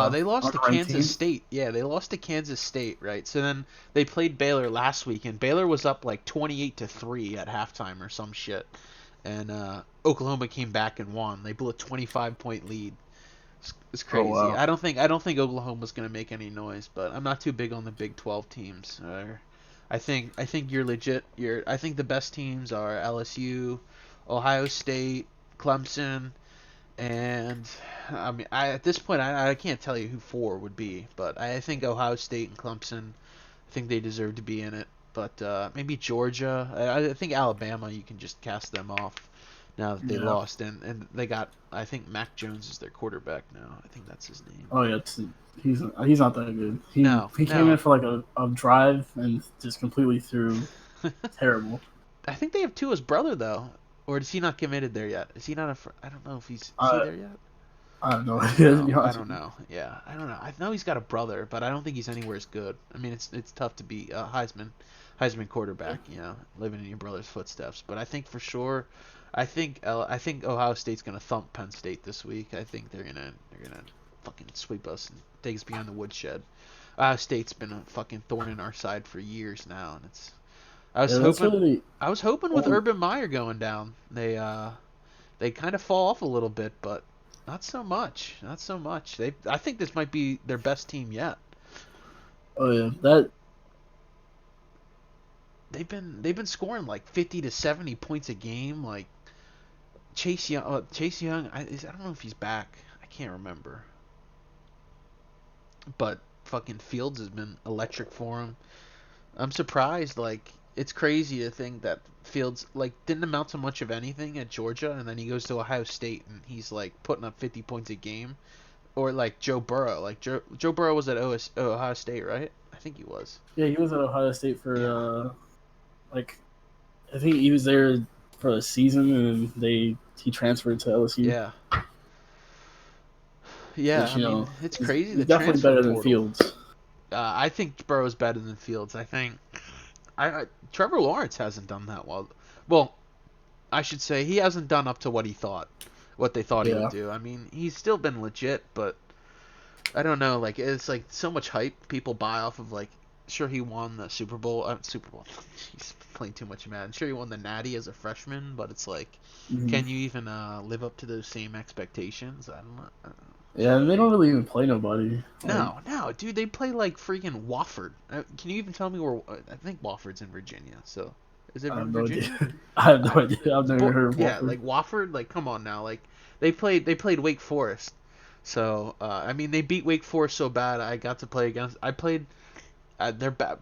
Speaker 1: They lost to
Speaker 2: unranked
Speaker 1: Kansas
Speaker 2: team.
Speaker 1: State. Yeah, they lost to Kansas State, right? So then they played Baylor last week, and Baylor was up like 28-3 at halftime or some shit. And Oklahoma came back and won. They blew a 25-point lead. It's
Speaker 2: Oh
Speaker 1: crazy.
Speaker 2: wow.
Speaker 1: I don't think Oklahoma's gonna make any noise, but I'm not too big on the Big 12 teams. I think you're legit. I think the best teams are LSU, Ohio State, Clemson, and I mean, at this point, I can't tell you who four would be, but I think Ohio State and Clemson, I think they deserve to be in it. But maybe Georgia. I think Alabama, you can just cast them off now that they
Speaker 2: Yeah.
Speaker 1: lost, and they got. I think Mac Jones is their quarterback now. I think that's his name.
Speaker 2: Oh yeah. He's not that good.
Speaker 1: No,
Speaker 2: He came in
Speaker 1: no.
Speaker 2: for like a drive and just completely threw terrible.
Speaker 1: I think they have Tua's brother though, or is he not committed there yet? Is he not a? I don't know if is he
Speaker 2: I
Speaker 1: there yet?
Speaker 2: I don't know. To be
Speaker 1: I
Speaker 2: honest
Speaker 1: don't
Speaker 2: with you.
Speaker 1: know. Yeah, I don't know. I know he's got a brother, but I don't think he's anywhere as good. I mean, it's tough to be a Heisman quarterback, you know, living in your brother's footsteps. But I think for sure, I think Ohio State's gonna thump Penn State this week. I think they're gonna fucking sweep us and take us behind the woodshed. Ohio State's been a fucking thorn in our side for years now, and it's.
Speaker 2: Yeah, that's really
Speaker 1: I was hoping with
Speaker 2: only.
Speaker 1: Urban Meyer going down, they kind of fall off a little bit, but not so much. Not so much. I think this might be their best team yet.
Speaker 2: Oh yeah, that
Speaker 1: They've been scoring like 50 to 70 points a game. Like Chase Young. I don't know if he's back. I can't remember. But fucking Fields has been electric for him. I'm surprised. Like it's crazy to think that Fields like didn't amount to much of anything at Georgia, and then he goes to Ohio State and he's like putting up 50 points a game. Or like Joe Burrow. Like Joe Burrow was at Ohio State, right? I think he was.
Speaker 2: yeah, he was at Ohio State for
Speaker 1: Yeah.
Speaker 2: like I think he was there for a season and he transferred to LSU,
Speaker 1: Yeah. Yeah.
Speaker 2: which
Speaker 1: I mean, it's
Speaker 2: is
Speaker 1: crazy the
Speaker 2: definitely
Speaker 1: transfer
Speaker 2: better than
Speaker 1: portal.
Speaker 2: Fields.
Speaker 1: I think Burrow's better than Fields. I think I Trevor Lawrence hasn't done that well. Well, I should say he hasn't done up to what they thought he would
Speaker 2: Yeah.
Speaker 1: do. I mean, he's still been legit, but I don't know. Like it's like so much hype people buy off of like. Sure, he won the Super Bowl. Super Bowl. He's playing too much Madden. Sure, he won the Natty as a freshman, but it's like,
Speaker 2: Hmm.
Speaker 1: can you even live up to those same expectations? I don't know.
Speaker 2: Yeah, and they don't really even play nobody. Like,
Speaker 1: No, dude, they play like freaking Wofford. Can you even tell me where? I think Wofford's in Virginia. So, is it
Speaker 2: I have
Speaker 1: in
Speaker 2: no
Speaker 1: Virginia?
Speaker 2: idea. I have no
Speaker 1: I,
Speaker 2: idea. I've never heard of
Speaker 1: yeah,
Speaker 2: Walford.
Speaker 1: like Wofford. Like, come on now. Like, they played Wake Forest. So, I mean, they beat Wake Forest so bad. I got to play against. I played. They're bad.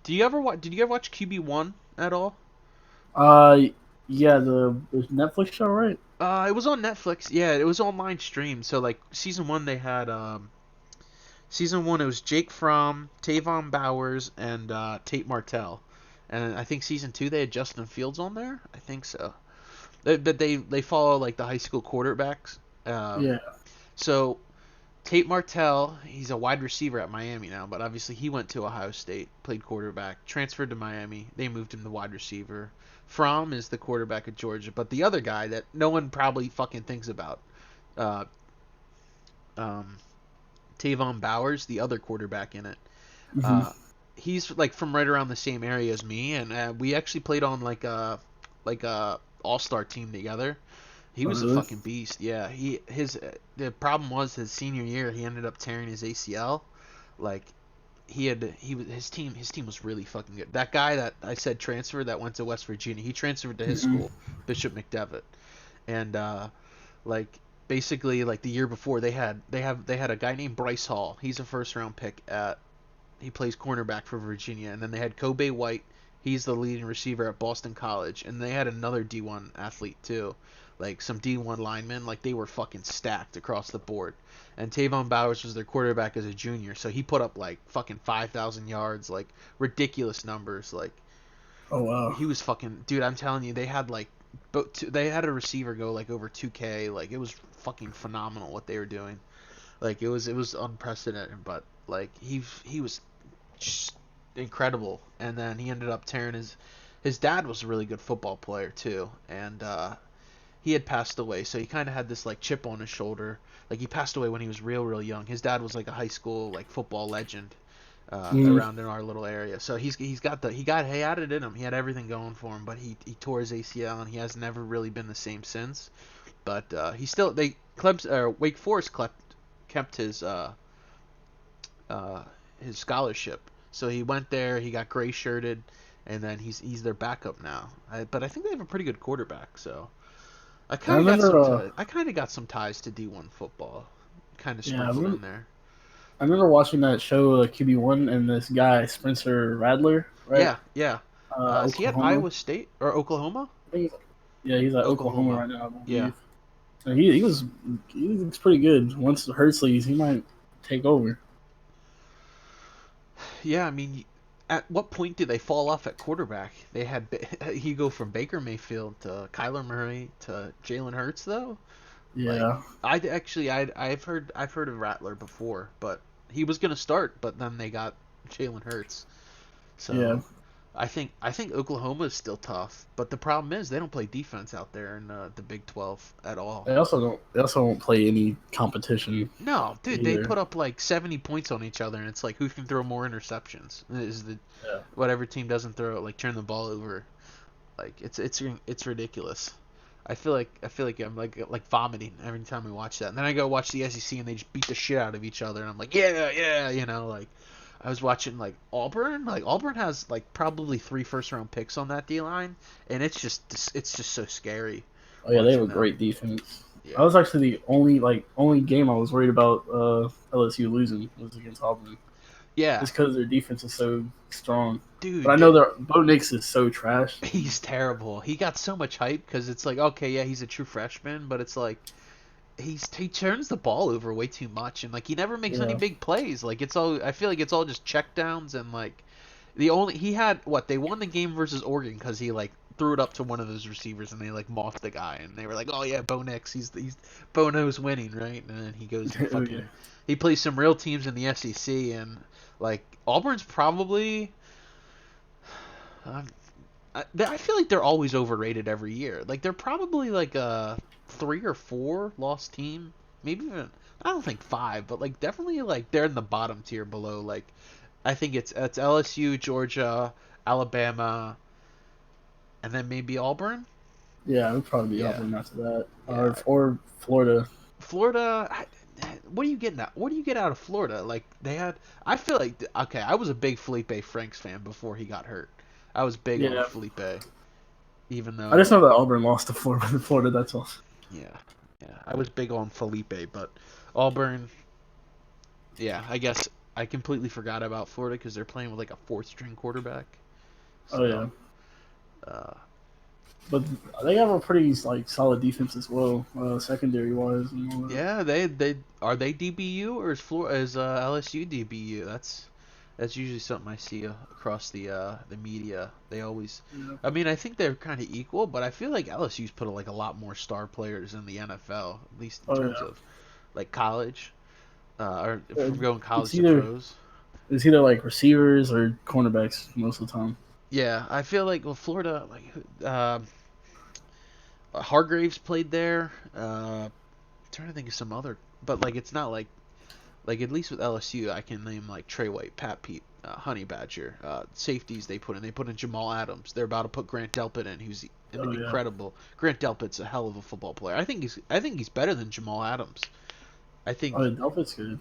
Speaker 1: Do you ever watch? Did you ever watch QB1 at all?
Speaker 2: Uh, yeah, the Netflix show, right?
Speaker 1: It was on Netflix. Yeah, it was online stream. So like season one, they had season one. It was Jake Fromm, Tavon Bowers, and Tate Martell. And I think season two they had Justin Fields on there. I think so. But they follow like the high school quarterbacks. Um,
Speaker 2: Yeah.
Speaker 1: so Tate Martell, he's a wide receiver at Miami now, but obviously he went to Ohio State, played quarterback, transferred to Miami. They moved him to wide receiver. Fromm is the quarterback at Georgia, but the other guy that no one probably fucking thinks about, uh, um, Tavon Bowers, the other quarterback in it.
Speaker 2: Hmm.
Speaker 1: Uh, he's like from right around the same area as me, and we actually played on like a all star team together. He
Speaker 2: Oh,
Speaker 1: was a
Speaker 2: really?
Speaker 1: fucking beast. Yeah, the problem was his senior year he ended up tearing his ACL. Like his team was really fucking good. That guy that I said transferred that went to West Virginia, he transferred to his
Speaker 2: Hmm.
Speaker 1: school, Bishop McDevitt, and like basically like the year before they had a guy named Bryce Hall. He's a first round pick at he plays cornerback for Virginia, and then they had Kobe White. He's the leading receiver at Boston College, and they had another D1 athlete too, like some D1 linemen. Like they were fucking stacked across the board. And Tavon Bowers was their quarterback as a junior, so he put up like fucking 5,000 yards, like ridiculous numbers. Like
Speaker 2: Oh, wow.
Speaker 1: he was fucking dude. I'm telling you, they had like, they had a receiver go like over 2K. Like it was fucking phenomenal what they were doing. Like it was unprecedented, but like he was just incredible. And then he ended up tearing his dad was a really good football player too, and he had passed away, so he kind of had this like chip on his shoulder. Like he passed away when he was real young. His dad was like a high school like football legend
Speaker 2: Hmm.
Speaker 1: around in our little area. So he had it in him. He had everything going for him, but he tore his ACL and he has never really been the same since. But he still they Wake Forest kept uh, his scholarship. So he went there, he got gray shirted, and then he's their backup now. But I think they have a pretty good quarterback. So
Speaker 2: I remember.
Speaker 1: I kind of got some ties to D1 football, kind of
Speaker 2: Yeah,
Speaker 1: sprinkled in there.
Speaker 2: I remember watching that show, QB1, and this guy Spencer Radler, right?
Speaker 1: Yeah, yeah. Is he at
Speaker 2: Oklahoma.
Speaker 1: Iowa State or Oklahoma?
Speaker 2: I think yeah, he's at Oklahoma
Speaker 1: Oklahoma.
Speaker 2: right now, I
Speaker 1: Yeah.
Speaker 2: believe. And he looks pretty good. Once Hurts leaves, he might take over.
Speaker 1: Yeah, I mean, at what point do they fall off at quarterback? They had you go from Baker Mayfield to Kyler Murray to Jalen Hurts though. Like
Speaker 2: Yeah,
Speaker 1: I've heard of Rattler before, but he was gonna start, but then they got Jalen Hurts.
Speaker 2: yeah.
Speaker 1: So I think Oklahoma is still tough, but the problem is they don't play defense out there in the Big 12 at all.
Speaker 2: They also don't play any competition
Speaker 1: No, dude, they
Speaker 2: either.
Speaker 1: put up like 70 points on each other, and it's like who can throw more interceptions? Is the
Speaker 2: Yeah.
Speaker 1: whatever team doesn't throw like turn the ball over? Like it's ridiculous. I feel like I'm like vomiting every time we watch that. And then I go watch the SEC and they just beat the shit out of each other, and I'm like, yeah, like I was watching like Auburn. Like Auburn has like probably 3 first round picks on that D line, and it's just so scary
Speaker 2: Oh yeah, they have a
Speaker 1: watching them.
Speaker 2: great defense. That
Speaker 1: Yeah,
Speaker 2: was actually the only game I was worried about LSU losing was against Auburn,
Speaker 1: yeah,
Speaker 2: just because their defense is so strong. But I
Speaker 1: dude.
Speaker 2: know their Bo Nix is so trash.
Speaker 1: He's terrible. He got so much hype because it's like, okay, yeah, he's a true freshman, but it's like he turns the ball over way too much, and like he never makes any
Speaker 2: Yeah,
Speaker 1: big plays. Like it's all I feel like it's all just checkdowns and like the only he had what they won the game versus Oregon because he like threw it up to one of those receivers, and they like mocked the guy, and they were like, "Oh yeah, Bo Nix, he's Bono's winning, right?" And then he goes and
Speaker 2: Oh yeah.
Speaker 1: fucking he plays some real teams in the SEC, and like Auburn's probably. Um, I feel like they're always overrated every year. Like they're probably like a 3 or 4 lost team, maybe even I don't think 5, but like definitely like they're in the bottom tier below. Like I think it's LSU, Georgia, Alabama, and then maybe Auburn.
Speaker 2: Yeah, it would probably be
Speaker 1: Yeah,
Speaker 2: Auburn after that,
Speaker 1: yeah.
Speaker 2: or Florida.
Speaker 1: Florida. What do you get out? What do you get out of Florida? Like they had. I feel like okay. I was a big Felipe Franks fan before he got hurt. I was big on
Speaker 2: Yeah,
Speaker 1: Felipe, even
Speaker 2: I just
Speaker 1: though
Speaker 2: know that Auburn lost to Florida. Florida, that's all.
Speaker 1: yeah, yeah. I was big on Felipe, but Auburn. Yeah, I guess I completely forgot about Florida because they're playing with like a fourth string quarterback.
Speaker 2: Oh
Speaker 1: So,
Speaker 2: yeah,
Speaker 1: uh,
Speaker 2: but they have a pretty like solid defense as well, secondary wise and all that.
Speaker 1: yeah, they are they DBU or is LSU DBU? That's usually something I see across the media. They always,
Speaker 2: Yeah.
Speaker 1: I mean, I think they're kind of equal, but I feel like LSU's put like a lot more star players in the NFL, at least in
Speaker 2: Oh
Speaker 1: terms
Speaker 2: yeah.
Speaker 1: of like college, or
Speaker 2: Uh,
Speaker 1: from going
Speaker 2: It's
Speaker 1: college to
Speaker 2: either
Speaker 1: pros.
Speaker 2: it's either like receivers or cornerbacks most of the time.
Speaker 1: Yeah, I feel like well, Florida, like Hargraves played there. Trying to think of some other, but like it's not like at least with LSU, I can name like Trey White, Pat Pete, Honey Badger, safeties they put in. They put in Jamal Adams. They're about to put Grant Delpit in, who's
Speaker 2: Oh yeah.
Speaker 1: incredible. Grant Delpit's a hell of a football player. I think he's better than Jamal Adams. I
Speaker 2: Oh,
Speaker 1: think
Speaker 2: yeah, Delpit's good.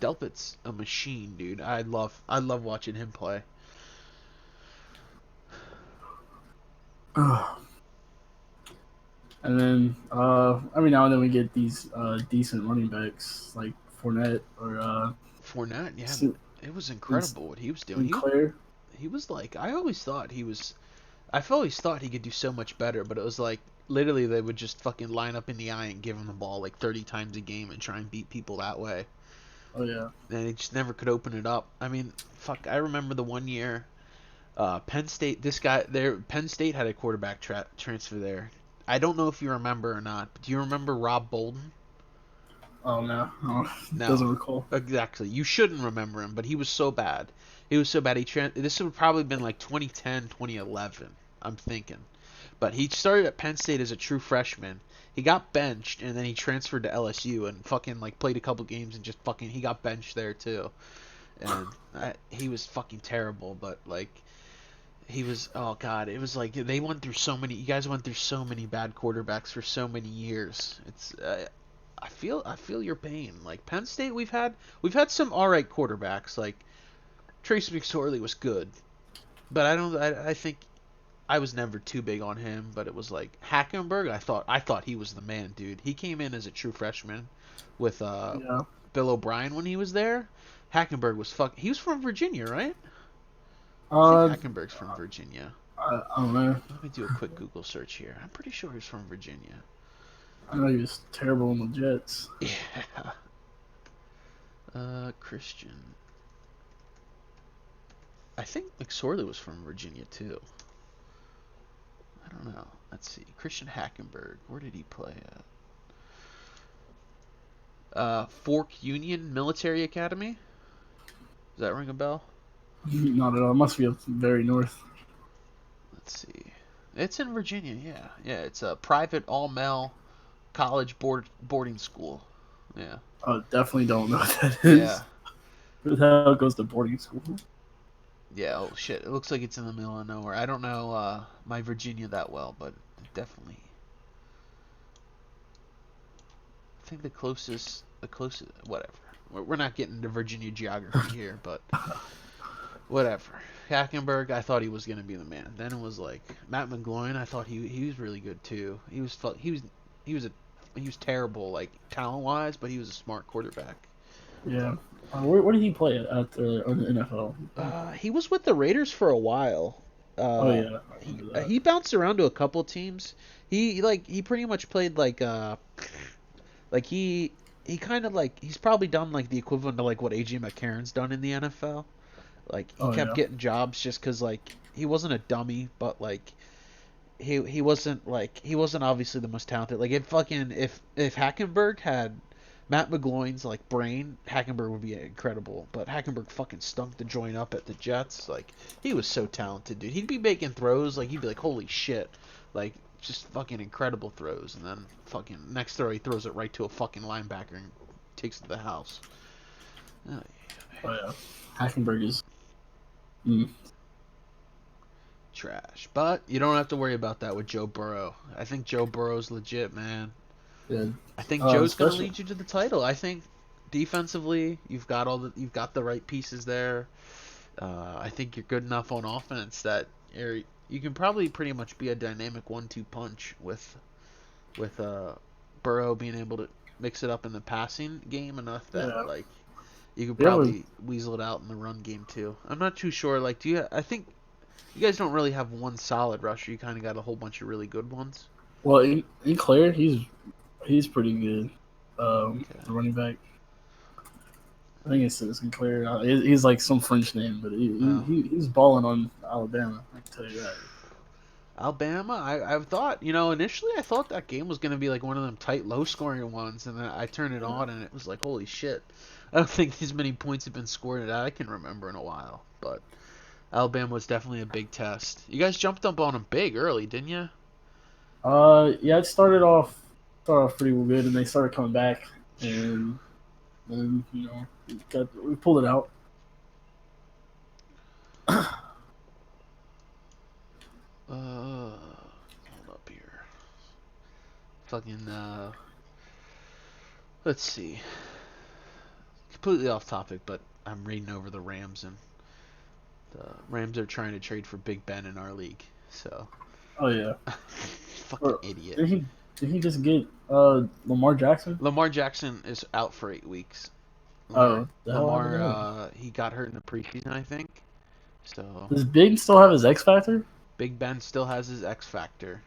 Speaker 1: Delpit's a machine, dude. I love watching him play.
Speaker 2: And then every now and then we get these decent running backs like Fournette or
Speaker 1: Fournette, yeah,
Speaker 2: Sin-
Speaker 1: it was
Speaker 2: and
Speaker 1: incredible what he was doing.
Speaker 2: Sinclair.
Speaker 1: He was like I always thought he was I've always thought he could do so much better, but it was like literally they would just fucking line up in the eye and give him the ball like 30 times a game and try and beat people that way.
Speaker 2: Oh yeah.
Speaker 1: And he just never could open it up. I mean, fuck, I remember the one year Penn State Penn State had a quarterback transfer there. I don't know if you remember or not, but do you remember Rob Bolden?
Speaker 2: Oh no, oh,
Speaker 1: No.
Speaker 2: doesn't recall.
Speaker 1: Exactly. You shouldn't remember him, but he was so bad. He was so bad. This would probably been like 2010, 2011. I'm thinking. But he started at Penn State as a true freshman. He got benched and then he transferred to LSU and fucking like played a couple games and just fucking he got benched there too. And he was fucking terrible, but like he was oh god, it was like they went through so many you guys went through so many bad quarterbacks for so many years. It's I feel your pain. Like Penn State we've had some all right quarterbacks like Trace McSorley was good, but I think I was never too big on him, but it was like Hackenberg. I thought he was the man, dude. He came in as a true freshman with
Speaker 2: Yeah.
Speaker 1: Bill O'Brien when he was there. Hackenberg was He was from Virginia, right? I think
Speaker 2: Uh,
Speaker 1: Hackenberg's from Virginia.
Speaker 2: I don't know.
Speaker 1: Let me do a quick Google search here. I'm pretty sure he's from Virginia.
Speaker 2: I know he was terrible in the Jets.
Speaker 1: Yeah. Christian. I think McSorley was from Virginia too. I don't know. Let's see. Christian Hackenberg. Where did he play at? Fork Union Military Academy. Does that ring a bell?
Speaker 2: Not at all. It must be up very north.
Speaker 1: Let's see. It's in Virginia. Yeah, yeah. It's a private all-male college boarding school. Yeah,
Speaker 2: Oh, definitely don't know what that
Speaker 1: yeah,
Speaker 2: is. Who the hell goes to boarding school?
Speaker 1: yeah. Oh shit! It looks like it's in the middle of nowhere. I don't know my Virginia that well, but definitely. I think the closest, whatever. We're not getting into Virginia geography here, but whatever. Hackenberg, I thought he was gonna be the man. Then it was like Matt McGloin. I thought he was really good too. He was terrible like talent wise, but he was a smart quarterback.
Speaker 2: Yeah. Where did he play at the NFL?
Speaker 1: He was with the Raiders for a while.
Speaker 2: Oh
Speaker 1: Uh,
Speaker 2: yeah, I
Speaker 1: he
Speaker 2: remember that.
Speaker 1: he bounced around to a couple teams. He pretty much played like he kind of like he's probably done like the equivalent to like what AJ McCarron's done in the NFL. Like he
Speaker 2: Oh
Speaker 1: kept
Speaker 2: yeah.
Speaker 1: getting jobs just because like he wasn't a dummy, but like he wasn't he wasn't obviously the most talented. Like if Hackenberg had Matt McGloin's like brain, Hackenberg would be incredible. But Hackenberg fucking stunk the joint up at the Jets. Like he was so talented, dude. He'd be making throws like you'd be like, holy shit, like just fucking incredible throws. And then fucking next throw he throws it right to a fucking linebacker and takes it to the house. Oh,
Speaker 2: Oh yeah, Hackenberg is. Mm,
Speaker 1: trash. But you don't have to worry about that with Joe Burrow. I think Joe Burrow's legit, man.
Speaker 2: yeah,
Speaker 1: I think Joe's gonna
Speaker 2: especially.
Speaker 1: lead you to the title. I think defensively, you've got the right pieces there. I think you're good enough on offense that you can probably pretty much be a dynamic 1-2 punch with Burrow being able to mix it up in the passing game enough that
Speaker 2: Yeah,
Speaker 1: like you could
Speaker 2: yeah.
Speaker 1: probably weasel it out in the run game too. I'm not too sure. Like, I think you guys don't really have one solid rusher. You kind of got a whole bunch of really good ones.
Speaker 2: Well, in Claire, he's pretty good.
Speaker 1: Okay.
Speaker 2: The running back. I think it's Sinclair. He's like some French name, but
Speaker 1: Oh.
Speaker 2: he's balling on Alabama. I can tell you that.
Speaker 1: Alabama, I thought, initially I thought that game was going to be like one of them tight, low scoring ones, and then I turned it
Speaker 2: Yeah.
Speaker 1: on and it was like, holy shit. I don't think as many points have been scored that I can remember in a while, but Alabama was definitely a big test. You guys jumped up on them big early, didn't you?
Speaker 2: Yeah, it started off pretty good, and they started coming back, and then we pulled it out.
Speaker 1: Hold up here. Fucking, let's see. Completely off topic, but I'm reading over the Rams, and the Rams are trying to trade for Big Ben in our league, so.
Speaker 2: Oh yeah,
Speaker 1: Fucking
Speaker 2: or,
Speaker 1: idiot.
Speaker 2: did he just get Lamar Jackson?
Speaker 1: Lamar Jackson is out for 8 weeks. Lamar,
Speaker 2: Oh, the hell happened
Speaker 1: Lamar,
Speaker 2: to him?
Speaker 1: he got hurt in the preseason, I think. So
Speaker 2: Does Big still have his X Factor?
Speaker 1: Big Ben still has his X factor.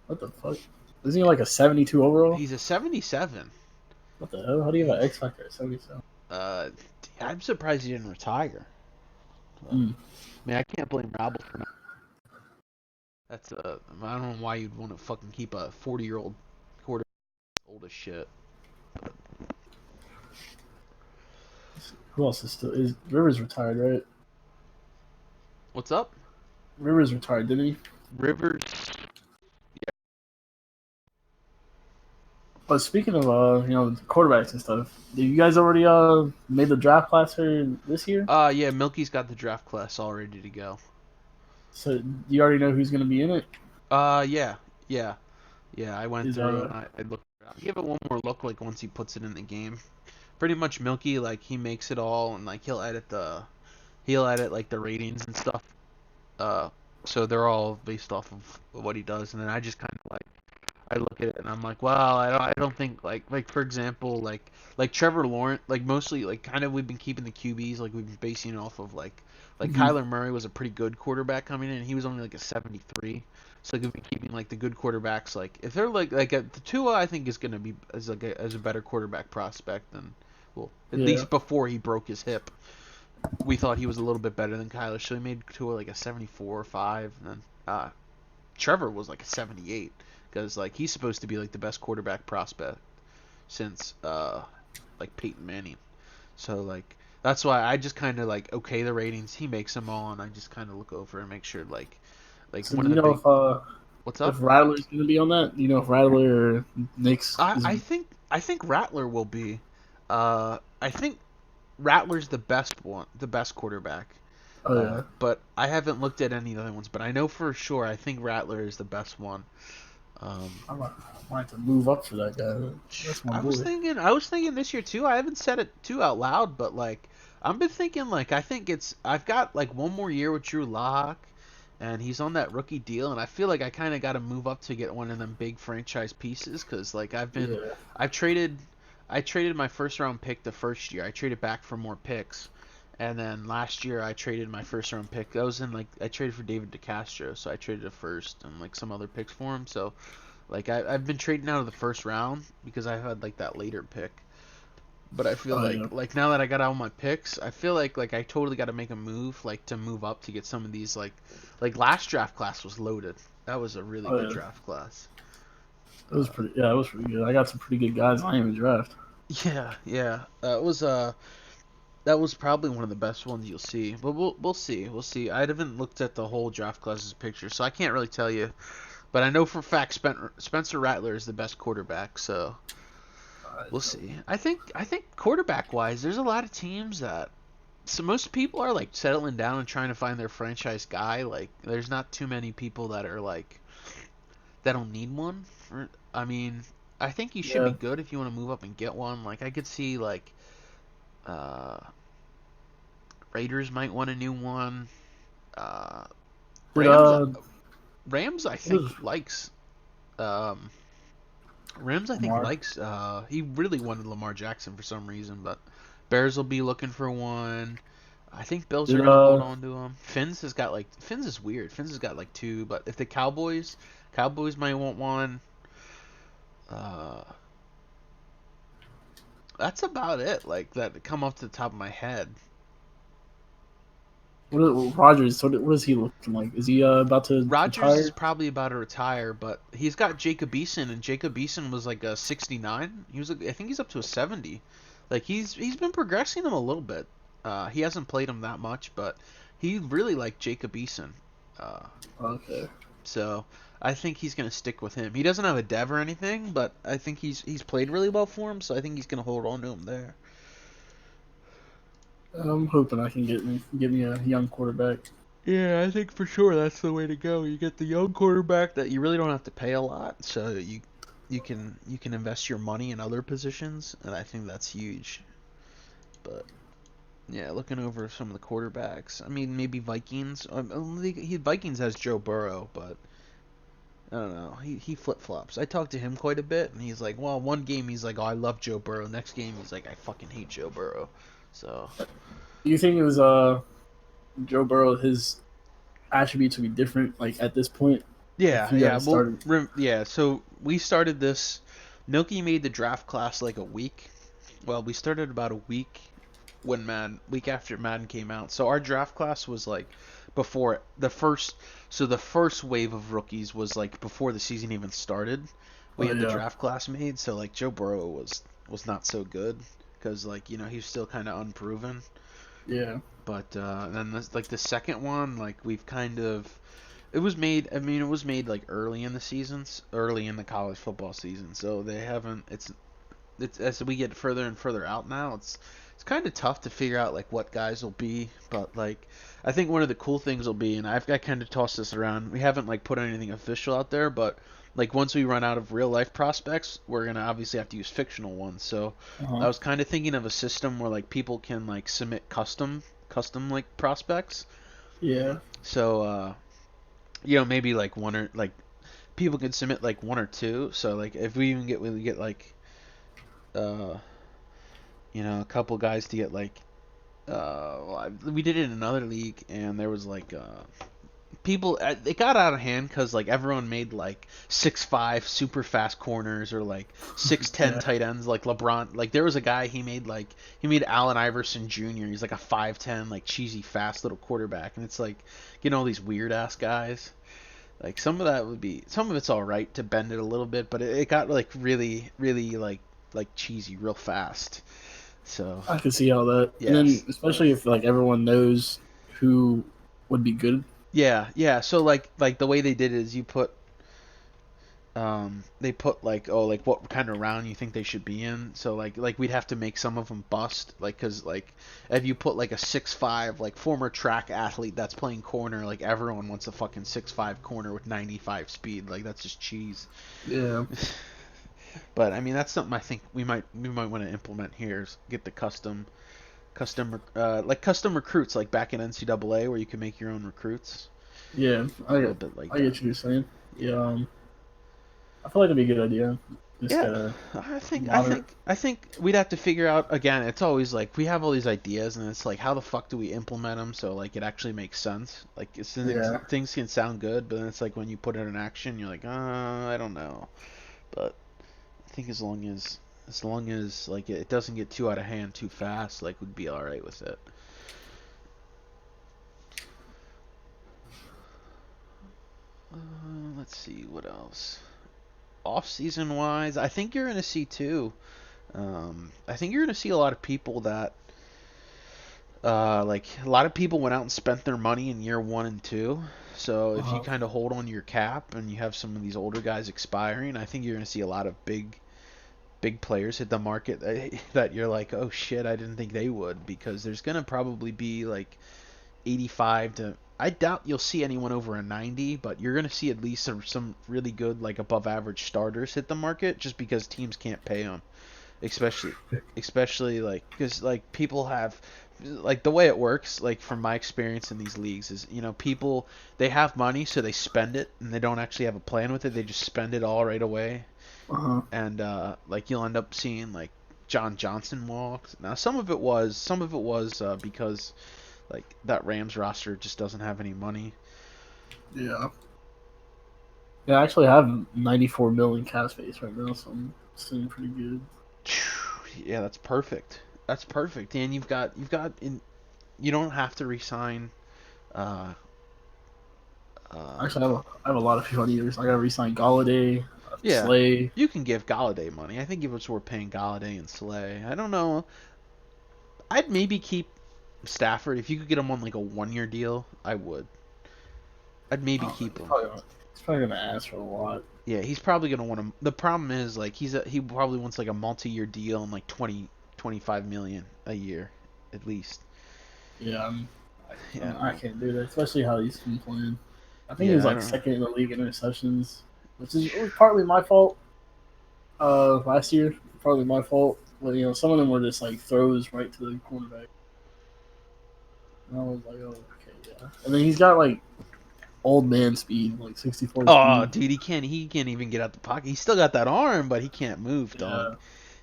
Speaker 2: What the fuck? Isn't he like a 72 overall?
Speaker 1: He's a 77.
Speaker 2: What the hell? How do you have
Speaker 1: He,
Speaker 2: an X Factor at 77?
Speaker 1: uh, I'm surprised he didn't retire. But,
Speaker 2: Mm.
Speaker 1: I mean, I can't blame Rabble for not. I don't know why you'd want to fucking keep a 40-year-old quarterback old as shit. But,
Speaker 2: Who else is Rivers retired, right?
Speaker 1: what's up?
Speaker 2: Rivers retired, didn't he?
Speaker 1: Rivers.
Speaker 2: But speaking of quarterbacks and stuff, did you guys already made the draft class for this year?
Speaker 1: Yeah, Milky's got the draft class all ready to go.
Speaker 2: So do you already know who's gonna be in it?
Speaker 1: Yeah, yeah. Yeah, I went
Speaker 2: Is
Speaker 1: through and I looked. I'll give it one more look, like once he puts it in the game. Pretty much Milky, like he makes it all, and like he'll edit like the ratings and stuff. Uh, so they're all based off of what he does, and then I just kind of like I look at it and I'm like, well, I don't think like for example like Trevor Lawrence, like mostly like kind of we've been keeping the QBs, like we've been basing it off of like
Speaker 2: hmm
Speaker 1: Kyler Murray was a pretty good quarterback coming in, and he was only like a 73. So like we've been keeping like the good quarterbacks, like if they're the Tua, I think is gonna be as a better quarterback prospect than, well, at
Speaker 2: Yeah.
Speaker 1: least before he broke his hip. We thought he was a little bit better than Kyler, so he made Tua like a 74 or 5, and then Trevor was like a 78, because like he's supposed to be like the best quarterback prospect since like Peyton Manning. So like that's why I just kind of like okay the ratings. He makes them all, and I just kind of look over and make sure like
Speaker 2: So
Speaker 1: one
Speaker 2: do
Speaker 1: of
Speaker 2: you
Speaker 1: the
Speaker 2: know
Speaker 1: big. What's
Speaker 2: if
Speaker 1: up?
Speaker 2: Rattler's gonna be on that? Do you know if Rattler or Knicks
Speaker 1: I
Speaker 2: is?
Speaker 1: I think I think Rattler will be. I think Rattler's the best quarterback.
Speaker 2: Oh yeah.
Speaker 1: But I haven't looked at any other ones. But I know for sure I think Rattler is the best one. Um,
Speaker 2: I might have to move up for that guy. That's my boy.
Speaker 1: I was thinking this year too. I haven't said it too out loud, but like I've been thinking like I've got like one more year with Drew Lock, and he's on that rookie deal, and I feel like I kind of got to move up to get one of them big franchise pieces, because like
Speaker 2: Yeah.
Speaker 1: I've traded I traded my first round pick the first year. I traded back for more picks. And then last year I traded my first round pick. That was in like I traded for David DeCastro, so I traded a first and like some other picks for him. So like I've been trading out of the first round because I had like that later pick. But I feel
Speaker 2: Oh yeah.
Speaker 1: like now that I got all my picks, I feel like I totally got to make a move, like to move up to get some of these like last draft class was loaded. That was a really
Speaker 2: Oh
Speaker 1: good
Speaker 2: yeah,
Speaker 1: draft class.
Speaker 2: it was pretty. Yeah, it was pretty good. I got some pretty good guys on the draft.
Speaker 1: Yeah, yeah. It was that was probably one of the best ones you'll see. But we'll see. We'll see. I haven't looked at the whole draft class's picture, so I can't really tell you. But I know for a fact Spencer Rattler is the best quarterback, so we'll see. I think quarterback wise, there's a lot of teams that so most people are like settling down and trying to find their franchise guy. Like there's not too many people that are like that don't need one. I mean, I think you should be
Speaker 2: Yeah.
Speaker 1: good if you want to move up and get one. Like I could see like uh Raiders might want a new one. Uh,
Speaker 2: Did
Speaker 1: Rams, Rams, I
Speaker 2: what
Speaker 1: think
Speaker 2: is
Speaker 1: um, Rams, I think
Speaker 2: Lamar?
Speaker 1: likes. He really wanted Lamar Jackson for some reason, but Bears will be looking for one. I think Bills are
Speaker 2: Did
Speaker 1: gonna hold on to him. Finns is weird. Finns has got like two, but if the Cowboys might want one. Uh, that's about it. Like that come off to the top of my head.
Speaker 2: Rogers? What is he looking like? Is he about to
Speaker 1: Rodgers is
Speaker 2: retire?
Speaker 1: probably about to retire, but he's got Jacob Eason, and Jacob Eason was like a 69. I think he's up to a 70. Like he's been progressing him a little bit. He hasn't played him that much, but he really liked Jacob Eason. Uh,
Speaker 2: Okay.
Speaker 1: so I think he's gonna stick with him. He doesn't have a dev or anything, but I think he's played really well for him, so I think he's gonna hold on to him there.
Speaker 2: I'm hoping I can get me a young quarterback.
Speaker 1: Yeah, I think for sure that's the way to go. You get the young quarterback that you really don't have to pay a lot, so you can invest your money in other positions, and I think that's huge. But yeah, looking over some of the quarterbacks, I mean maybe Vikings. Vikings has Joe Burrow, but I don't know. He flip flops. I talked to him quite a bit, and he's like, well, one game he's like, oh, I love Joe Burrow. Next game he's like, I fucking hate Joe Burrow. So
Speaker 2: Do you think it was Joe Burrow? His attributes would be different, like at this point, if
Speaker 1: yeah,
Speaker 2: you
Speaker 1: yeah.
Speaker 2: guys
Speaker 1: Well,
Speaker 2: started.
Speaker 1: yeah. So we started this. Milky made the draft class like a week. Well, we started about a week after Madden came out. So our draft class was like before the first. So the first wave of rookies was like before the season even started. We
Speaker 2: Oh
Speaker 1: had the
Speaker 2: yeah,
Speaker 1: draft class made. So like Joe Burrow was not so good because like he's still kind of unproven.
Speaker 2: yeah,
Speaker 1: But then like the second one, like we've kind of it was made. I mean, it was made like early in the seasons, early in the college football season. So they haven't. It's as we get further and further out now. It's kind of tough to figure out like what guys will be. But like, I think one of the cool things will be, and I've got kind of tossed this around. We haven't like put anything official out there, but like once we run out of real life prospects, we're gonna obviously have to use fictional ones. So
Speaker 2: uh-huh.
Speaker 1: I was kind of thinking of a system where like people can like submit custom like prospects.
Speaker 2: Yeah,
Speaker 1: So maybe like one or like people can submit like one or two. So like if we get like uh a couple guys to get like we did it in another league and there was like people it got out of hand because like everyone made like 6'5" super fast corners or like 6'10"
Speaker 2: yeah,
Speaker 1: tight ends like LeBron. Like there was a guy he made Allen Iverson Jr. He's like a 5'10" like cheesy fast little quarterback, and it's like all these weird ass guys. Like some of it's all right to bend it a little bit, but it got like really really like cheesy real fast. So
Speaker 2: I can see all that. And then
Speaker 1: yes,
Speaker 2: especially if like everyone knows who would be good.
Speaker 1: yeah. So like the way they did it is they put like like what kind of round you think they should be in. So like we'd have to make some of them bust like because like if you put like a 6'5" like former track athlete that's playing corner, like everyone wants a fucking 6'5" corner with 95 speed. Like that's just cheese.
Speaker 2: Yeah,
Speaker 1: But I mean, that's something I think we might want to implement here. Is get the custom recruits like back in NCAA where you can make your own recruits.
Speaker 2: yeah,
Speaker 1: A little bit like
Speaker 2: I get
Speaker 1: that.
Speaker 2: what you're saying. Yeah,
Speaker 1: Yeah.
Speaker 2: I feel like it'd be a good idea. Just
Speaker 1: Yeah,
Speaker 2: gotta
Speaker 1: I think I
Speaker 2: monitor.
Speaker 1: think I think we'd have to figure out again. It's always like we have all these ideas, and it's like how the fuck do we implement them so like it actually makes sense? Like
Speaker 2: Yeah,
Speaker 1: things can sound good, but then it's like when you put it in action, you're like, I don't know. But I think as long as like it doesn't get too out of hand too fast, like we'd be all right with it. Uh, let's see what else. Off season wise, I think you're gonna see too. I think you're gonna see a lot of people that like a lot of people went out and spent their money in year 1 and 2. So if you
Speaker 2: Uh,
Speaker 1: kind of hold on your cap and you have some of these older guys expiring, I think you're gonna see a lot of big players hit the market that you're like, oh shit, I didn't think they would, because there's gonna probably be like 85 to. I doubt you'll see anyone over a 90, but you're gonna see at least some really good like above average starters hit the market just because teams can't pay them, especially like because like people have like the way it works like from my experience in these leagues is people they have money so they spend it and they don't actually have a plan with it, they just spend it all right away,
Speaker 2: uh,
Speaker 1: and like you'll end up seeing like John Johnson walks. Now some of it was because like that Rams roster just doesn't have any money.
Speaker 2: yeah. Yeah, I actually have 94 million cap space right now, so I'm sitting pretty good.
Speaker 1: Yeah, that's perfect. That's perfect. And you don't have to resign. Uh,
Speaker 2: Actually,
Speaker 1: um,
Speaker 2: I have a lot of people on eaters. I got to resign Galladay,
Speaker 1: yeah,
Speaker 2: Slay.
Speaker 1: you can give Galladay money. I think if it's worth paying Galladay and Slay, I don't know. I'd maybe keep Stafford if you could get him on like a 1 year deal. I would. I'd maybe keep him.
Speaker 2: He's probably gonna ask for a lot.
Speaker 1: Yeah, he's probably gonna want to. The problem is like he probably wants like a multi-year deal and like 25 million a year, at least.
Speaker 2: Yeah,
Speaker 1: Yeah,
Speaker 2: I can't do that, especially how he's been playing. I think he was
Speaker 1: yeah, I
Speaker 2: like
Speaker 1: don't know.
Speaker 2: second in the league in interceptions, which is it was partly my fault. Last year, partly my fault. But some of them were just like throws right to the cornerback, and I was like, oh, okay, yeah. And then he's got like old man speed, like 64
Speaker 1: Oh,
Speaker 2: speed.
Speaker 1: dude, he can't even get out the pocket. He's still got that arm, but he can't move, dog.
Speaker 2: Yeah,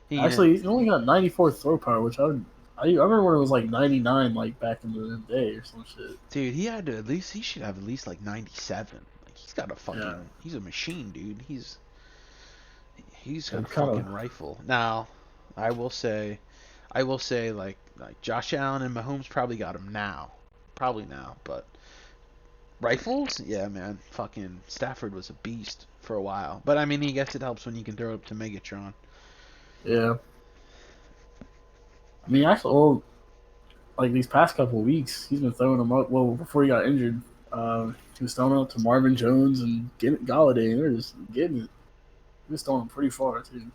Speaker 1: He
Speaker 2: actually, he's only got 94 throw power, which I remember when it was like 99, like back in the day or some shit.
Speaker 1: dude, he should have at least like 97. Like
Speaker 2: Yeah,
Speaker 1: he's a machine, dude. He's got a
Speaker 2: and kind of
Speaker 1: fucking rifle. Now, I will say like Josh Allen and Mahomes probably got him now. Probably now, but rifles? Yeah, man. Fucking Stafford was a beast for a while. But I mean, I guess it helps when you can throw it up to Megatron.
Speaker 2: yeah. I mean, actually, well, like these past couple of weeks, he's been throwing them up. Well, before he got injured, he was throwing up to Marvin Jones and Galladay, and they're just getting it. He was throwing them pretty far too,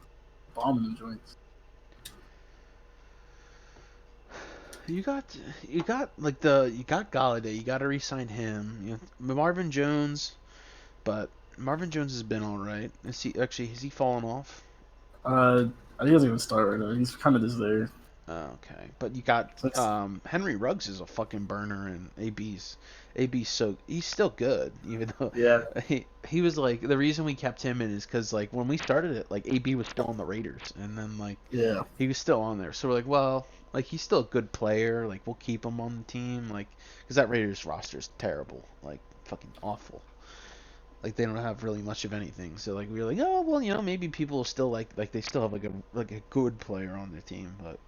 Speaker 2: bombing the joints.
Speaker 1: You got you got Galladay. You got to re-sign him. Marvin Jones, but Marvin Jones has been all right. Has he fallen off?
Speaker 2: He doesn't even start right now. He's kind of just there.
Speaker 1: Okay, but you got
Speaker 2: So it's,
Speaker 1: Henry Ruggs is a fucking burner, and AB's so he's still good, even though
Speaker 2: yeah,
Speaker 1: he was like the reason we kept him in is because like when we started it, like AB was still on the Raiders, and then like
Speaker 2: yeah,
Speaker 1: he was still on there, so we're like, well, like he's still a good player, like we'll keep him on the team, like because that Raiders roster is terrible, like fucking awful. Like they don't have really much of anything, so like we were like, oh well, maybe people will still like they still have like a good player on their team, but.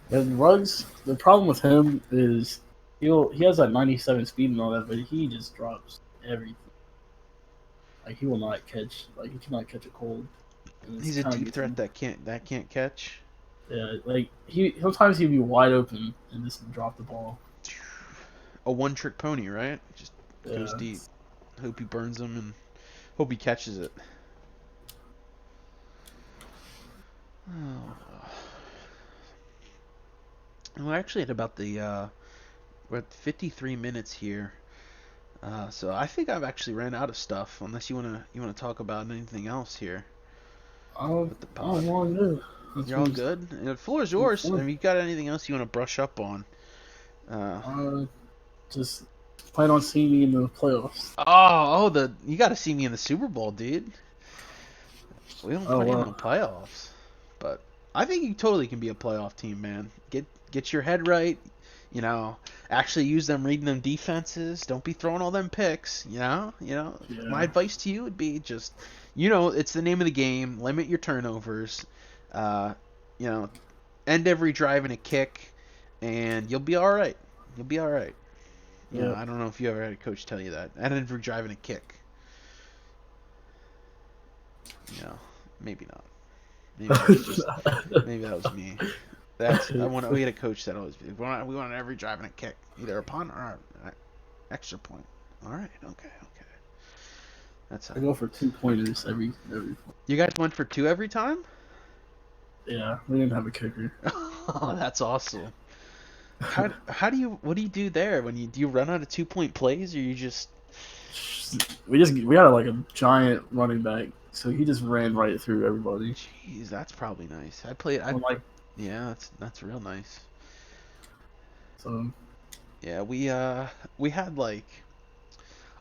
Speaker 2: and Ruggs. The problem with him is he has that 97 speed and all that, but he just drops everything. Like he will not catch. Like he cannot catch a cold. And it's
Speaker 1: He's a
Speaker 2: kind of
Speaker 1: deep
Speaker 2: gets
Speaker 1: threat
Speaker 2: him.
Speaker 1: that can't catch.
Speaker 2: Yeah, like he sometimes he'd be wide open and just drop the ball.
Speaker 1: A one-trick pony, right? Just goes
Speaker 2: Yeah,
Speaker 1: deep. Hope he burns him and hope he catches it. Oh. And we're actually at about we're at 53 minutes here. So I think I've actually ran out of stuff. Unless you wanna talk about anything else here with the
Speaker 2: I don't
Speaker 1: pod.
Speaker 2: want to. That's
Speaker 1: You're all
Speaker 2: was
Speaker 1: good. And the floor is yours. I
Speaker 2: fun.
Speaker 1: mean, you got anything else you wanna brush up on? Uh,
Speaker 2: Uh, just plan on seeing me in the playoffs.
Speaker 1: you got to see me in the Super Bowl, dude. We don't
Speaker 2: Oh
Speaker 1: play in
Speaker 2: wow.
Speaker 1: the playoffs, but I think you totally can be a playoff team, man. Get your head right. You know, actually use them reading them defenses. Don't be throwing all them picks. My
Speaker 2: Yeah.
Speaker 1: advice to you would be just, it's the name of the game. Limit your turnovers. Uh, you know, end every drive in a kick, and you'll be all right. You'll be all right.
Speaker 2: Yeah.
Speaker 1: I don't know if you ever had a coach tell you that. End every drive in a kick. You know, maybe not. Maybe that was just maybe that was me. That's I want. We had a coach that always we want every driving a kick, either a punt or an extra point. All right, okay. That's how.
Speaker 2: I go for 2 pointers every.
Speaker 1: You guys went for two every time?
Speaker 2: Yeah, we didn't have a kicker.
Speaker 1: Oh, that's awesome. How do you what do you do there when you do you run out of 2 point plays or you just
Speaker 2: We had like a giant running back, so he just ran right through everybody.
Speaker 1: jeez, that's probably nice. I played I
Speaker 2: I'm like,
Speaker 1: yeah, that's real nice.
Speaker 2: so
Speaker 1: Yeah, we had like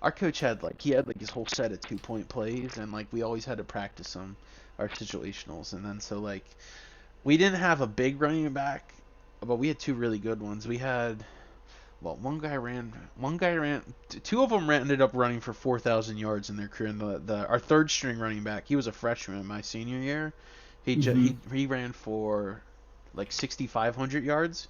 Speaker 1: our coach had like he had like his whole set of 2 point plays and like we always had to practice them our situationals and then so like we didn't have a big running back, but we had two really good ones. We had well, one guy ran, two of them ended up running for 4,000 yards in their career. And our third string running back, he was a freshman my senior year.
Speaker 2: hmm
Speaker 1: He ran for like 6,500 yards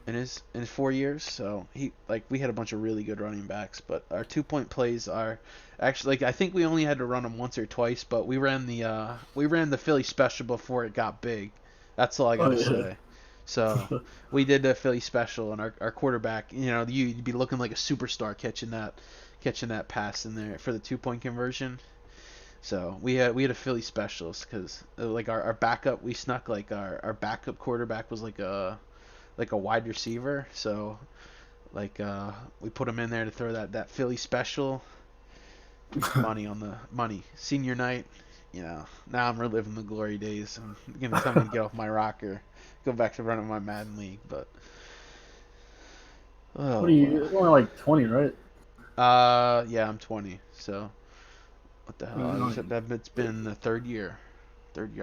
Speaker 1: in his 4 years. So he like we had a bunch of really good running backs, but our 2 point plays are actually like I think we only had to run them once or twice, but we ran the Philly special before it got big. That's all I
Speaker 2: oh
Speaker 1: gotta
Speaker 2: yeah,
Speaker 1: say. So we did the Philly special, and our quarterback, you'd be looking like a superstar catching that pass in there for the 2 point conversion. So we had a Philly specialist because like our backup, we snuck like our backup quarterback was like a wide receiver. So like we put him in there to throw that Philly special. Money on the money. Senior night, now I'm reliving the glory days. I'm gonna tell me to get off my rocker, go back to running my Madden league. But
Speaker 2: what are
Speaker 1: oh
Speaker 2: you?
Speaker 1: well.
Speaker 2: You're only like 20, right?
Speaker 1: Yeah, I'm 20. So what the hell?
Speaker 2: No,
Speaker 1: It's been the third year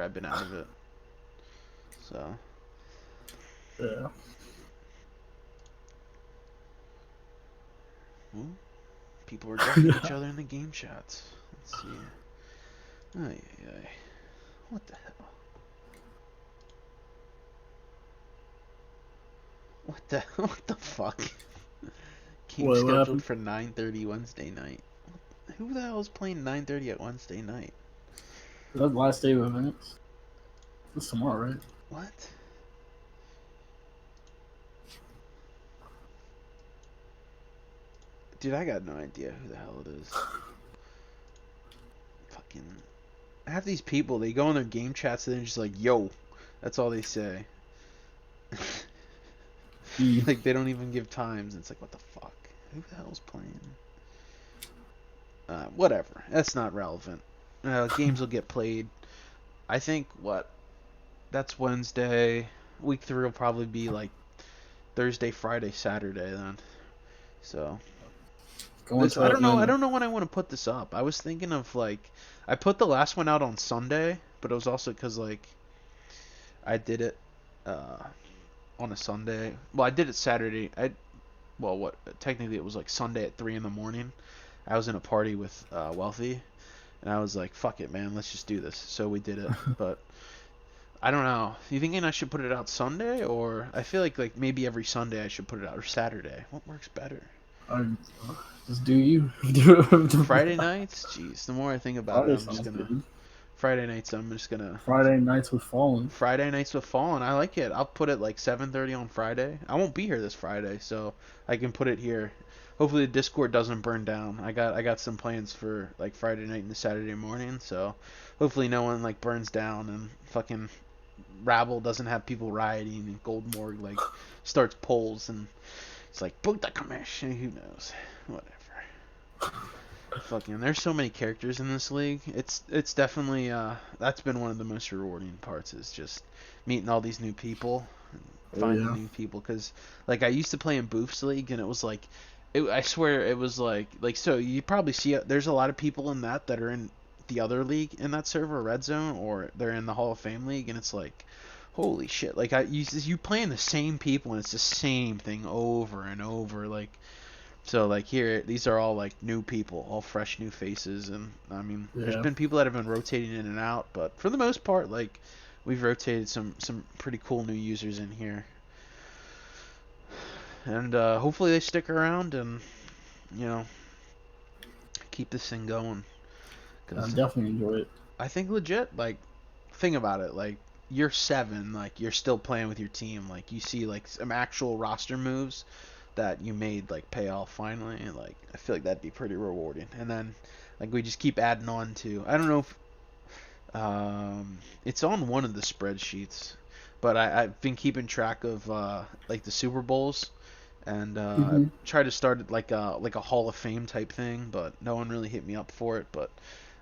Speaker 1: I've been out of it. So
Speaker 2: yeah.
Speaker 1: well, people are ducking each other in the game chats. Let's see. Ay, ay, ay. What the hell? What the fuck? Game
Speaker 2: What
Speaker 1: scheduled
Speaker 2: happened?
Speaker 1: for 9:30 Wednesday night. Who the hell is playing 9:30 at Wednesday night?
Speaker 2: Is that the last day of events? It's tomorrow, right?
Speaker 1: What? Dude, I got no idea who the hell it is. Fucking half these people, they go in their game chats and they're just like, "Yo," that's all they say.
Speaker 2: E.
Speaker 1: Like they don't even give times. It's like, what the fuck? Who the hell's playing? Whatever. That's not relevant. Games will get played. I think what? That's Wednesday. Week 3 will probably be like Thursday, Friday, Saturday then. So
Speaker 2: Going
Speaker 1: this
Speaker 2: to
Speaker 1: I
Speaker 2: Atlanta.
Speaker 1: don't know when I want to put this up. I was thinking of like I put the last one out on Sunday, but it was also because like I did it uh, on a Sunday. Well, I did it Saturday. What technically it was like Sunday at 3 in the morning. I was in a party with Wealthy, and I was like, "Fuck it, man, let's just do this." So we did it. But I don't know. You thinking I should put it out Sunday, or I feel like maybe every Sunday I should put it out, or Saturday. What works better?
Speaker 2: I just do you.
Speaker 1: Friday nights? Jeez, the more I think about it,
Speaker 2: Friday sounds good.
Speaker 1: Friday nights. I'm just gonna
Speaker 2: Friday nights with Fallen.
Speaker 1: Friday nights with Fallen. I like it. I'll put it like 7:30 on Friday. I won't be here this Friday, so I can put it here. Hopefully the Discord doesn't burn down. I got some plans for like Friday night and Saturday morning, so hopefully no one like burns down and fucking Rabble doesn't have people rioting and Gold Morgue like starts polls and it's like boot the commission. Who knows? Whatever. Fucking, there's so many characters in this league. It's definitely that's been one of the most rewarding parts is just meeting all these new people, and
Speaker 2: Oh
Speaker 1: finding
Speaker 2: yeah.
Speaker 1: new people. Cause like I used to play in Boof's league and it was like, I swear it was like so you probably see there's a lot of people in that are in the other league in that server Red Zone or they're in the Hall of Fame league and it's like. Holy shit! Like you playing the same people and it's the same thing over and over. So like here, these are all like new people, all fresh new faces, and I mean, there's
Speaker 2: Yeah.
Speaker 1: been people that have been rotating in and out, but for the most part, like we've rotated some pretty cool new users in here, and hopefully they stick around and you know keep this thing going.
Speaker 2: I
Speaker 1: Cause
Speaker 2: definitely enjoy it.
Speaker 1: I think legit, like, think about it, like you're 7, like you're still playing with your team, like you see like some actual roster moves that you made like pay off finally, and like I feel like that'd be pretty rewarding. And then like we just keep adding on to. I don't know if it's on one of the spreadsheets, but I've been keeping track of like the Super Bowls, and I
Speaker 2: Hmm.
Speaker 1: tried to start it like a Hall of Fame type thing, but no one really hit me up for it. But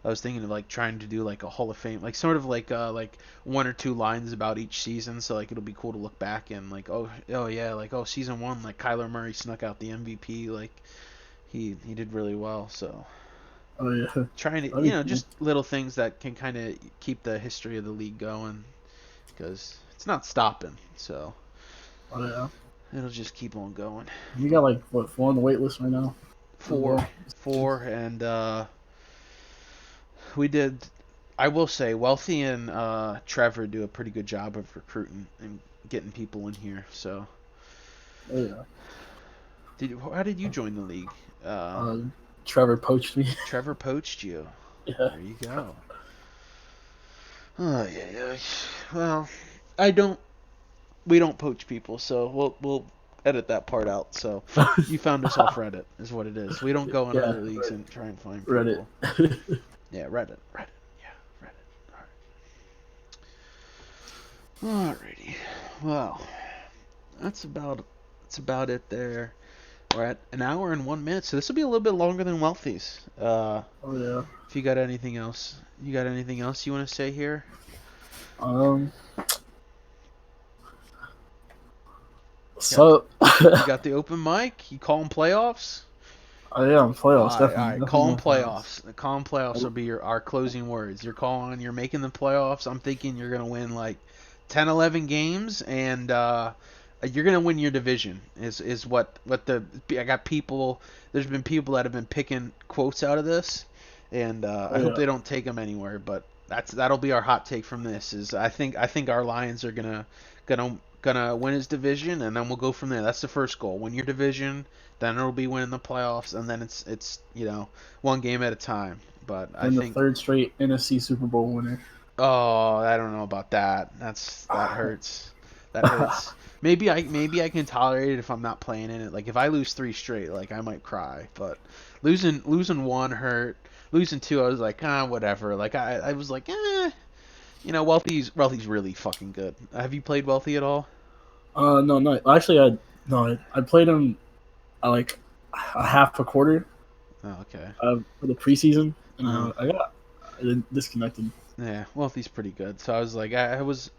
Speaker 1: I was thinking of like trying to do like a Hall of Fame, like sort of like 1 or 2 lines about each season, so like it'll be cool to look back and like oh yeah, like oh season 1, like Kyler Murray snuck out the MVP, like he did really well. So
Speaker 2: Oh yeah,
Speaker 1: trying to,
Speaker 2: that'd be cool.
Speaker 1: just little things that can kind of keep the history of the league going, because it's not stopping, so
Speaker 2: Oh yeah,
Speaker 1: it'll just keep on going.
Speaker 2: we got like what 4 on the wait list right now as
Speaker 1: four
Speaker 2: well.
Speaker 1: four and we did, I will say, Wealthy and Trevor do a pretty good job of recruiting and getting people in here. So
Speaker 2: Oh yeah.
Speaker 1: how did you join the league? uh
Speaker 2: Uh, Trevor poached me.
Speaker 1: Trevor poached you.
Speaker 2: Yeah.
Speaker 1: There you go. Oh yeah, yeah. Well, I don't we don't poach people, so we'll edit that part out. So you found us off Reddit, is what it is. We don't go in
Speaker 2: Yeah.
Speaker 1: other leagues and try and find
Speaker 2: Reddit.
Speaker 1: people. Yeah, Reddit. Yeah, Reddit. Alrighty. Well, that's about it there. We're at an hour and 1 minute, so this will be a little bit longer than Wealthy's.
Speaker 2: Oh yeah.
Speaker 1: If you got anything else, you want to say here?
Speaker 2: Um.
Speaker 1: You got,
Speaker 2: So.
Speaker 1: you got the open mic. You calling playoffs?
Speaker 2: Oh yeah, playoffs
Speaker 1: All
Speaker 2: definitely.
Speaker 1: right.
Speaker 2: Definitely
Speaker 1: Calling
Speaker 2: going playoffs.
Speaker 1: playoffs. The calling playoffs will be our closing words. You're calling. You're making the playoffs. I'm thinking you're gonna win like 10, 11 games, and you're gonna win your division. Is what the I got people. There's been people that have been picking quotes out of this, and I
Speaker 2: Oh
Speaker 1: hope
Speaker 2: yeah.
Speaker 1: they don't take them anywhere. But that'll be our hot take from this. Is I think our Lions are gonna win his division, and then we'll go from there. That's the first goal. Win your division, then it'll be winning the playoffs, and then it's one game at a time. But I
Speaker 2: Then the
Speaker 1: think,
Speaker 2: third straight NFC Super Bowl winner.
Speaker 1: oh, I don't know about that. That hurts. That hurts. Maybe I can tolerate it if I'm not playing in it. Like if I lose 3 straight, like I might cry. But losing one hurt. Losing two, I was like, whatever. Like I was like, Wealthy's really fucking good. Have you played Wealthy at all?
Speaker 2: No, no. Actually, I played him like a half a quarter
Speaker 1: Oh, okay.
Speaker 2: for the preseason, and
Speaker 1: Uh,
Speaker 2: I disconnected.
Speaker 1: yeah, Wealthy's pretty good. So I was like, I was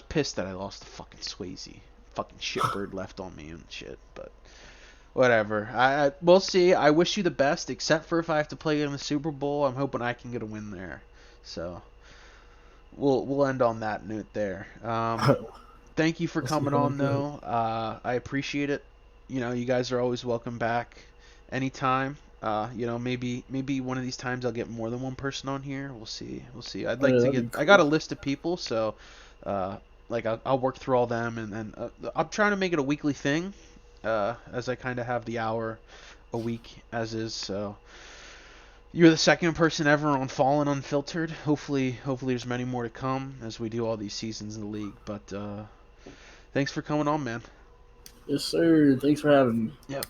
Speaker 1: pissed that I lost to fucking Swayze. Fucking shitbird left on me and shit. But whatever. We'll see. I wish you the best, except for if I have to play in the Super Bowl. I'm hoping I can get a win there. So we'll end on that note there. Thank you for
Speaker 2: We'll see
Speaker 1: coming
Speaker 2: how
Speaker 1: on
Speaker 2: that goes.
Speaker 1: though. I appreciate it. You guys are always welcome back anytime. Maybe one of these times I'll get more than one person on here. We'll see. We'll see. I'd
Speaker 2: Oh
Speaker 1: like
Speaker 2: yeah,
Speaker 1: to
Speaker 2: that'd
Speaker 1: get.
Speaker 2: be
Speaker 1: I got
Speaker 2: cool.
Speaker 1: a list of people, so like I'll work through all them, and then I'm trying to make it a weekly thing. As I kind of have the hour a week as is. So you're the second person ever on Fallen Unfiltered. Hopefully there's many more to come as we do all these seasons in the league. But thanks for coming on, man.
Speaker 2: Yes, sir. Thanks for having me.
Speaker 1: Yep.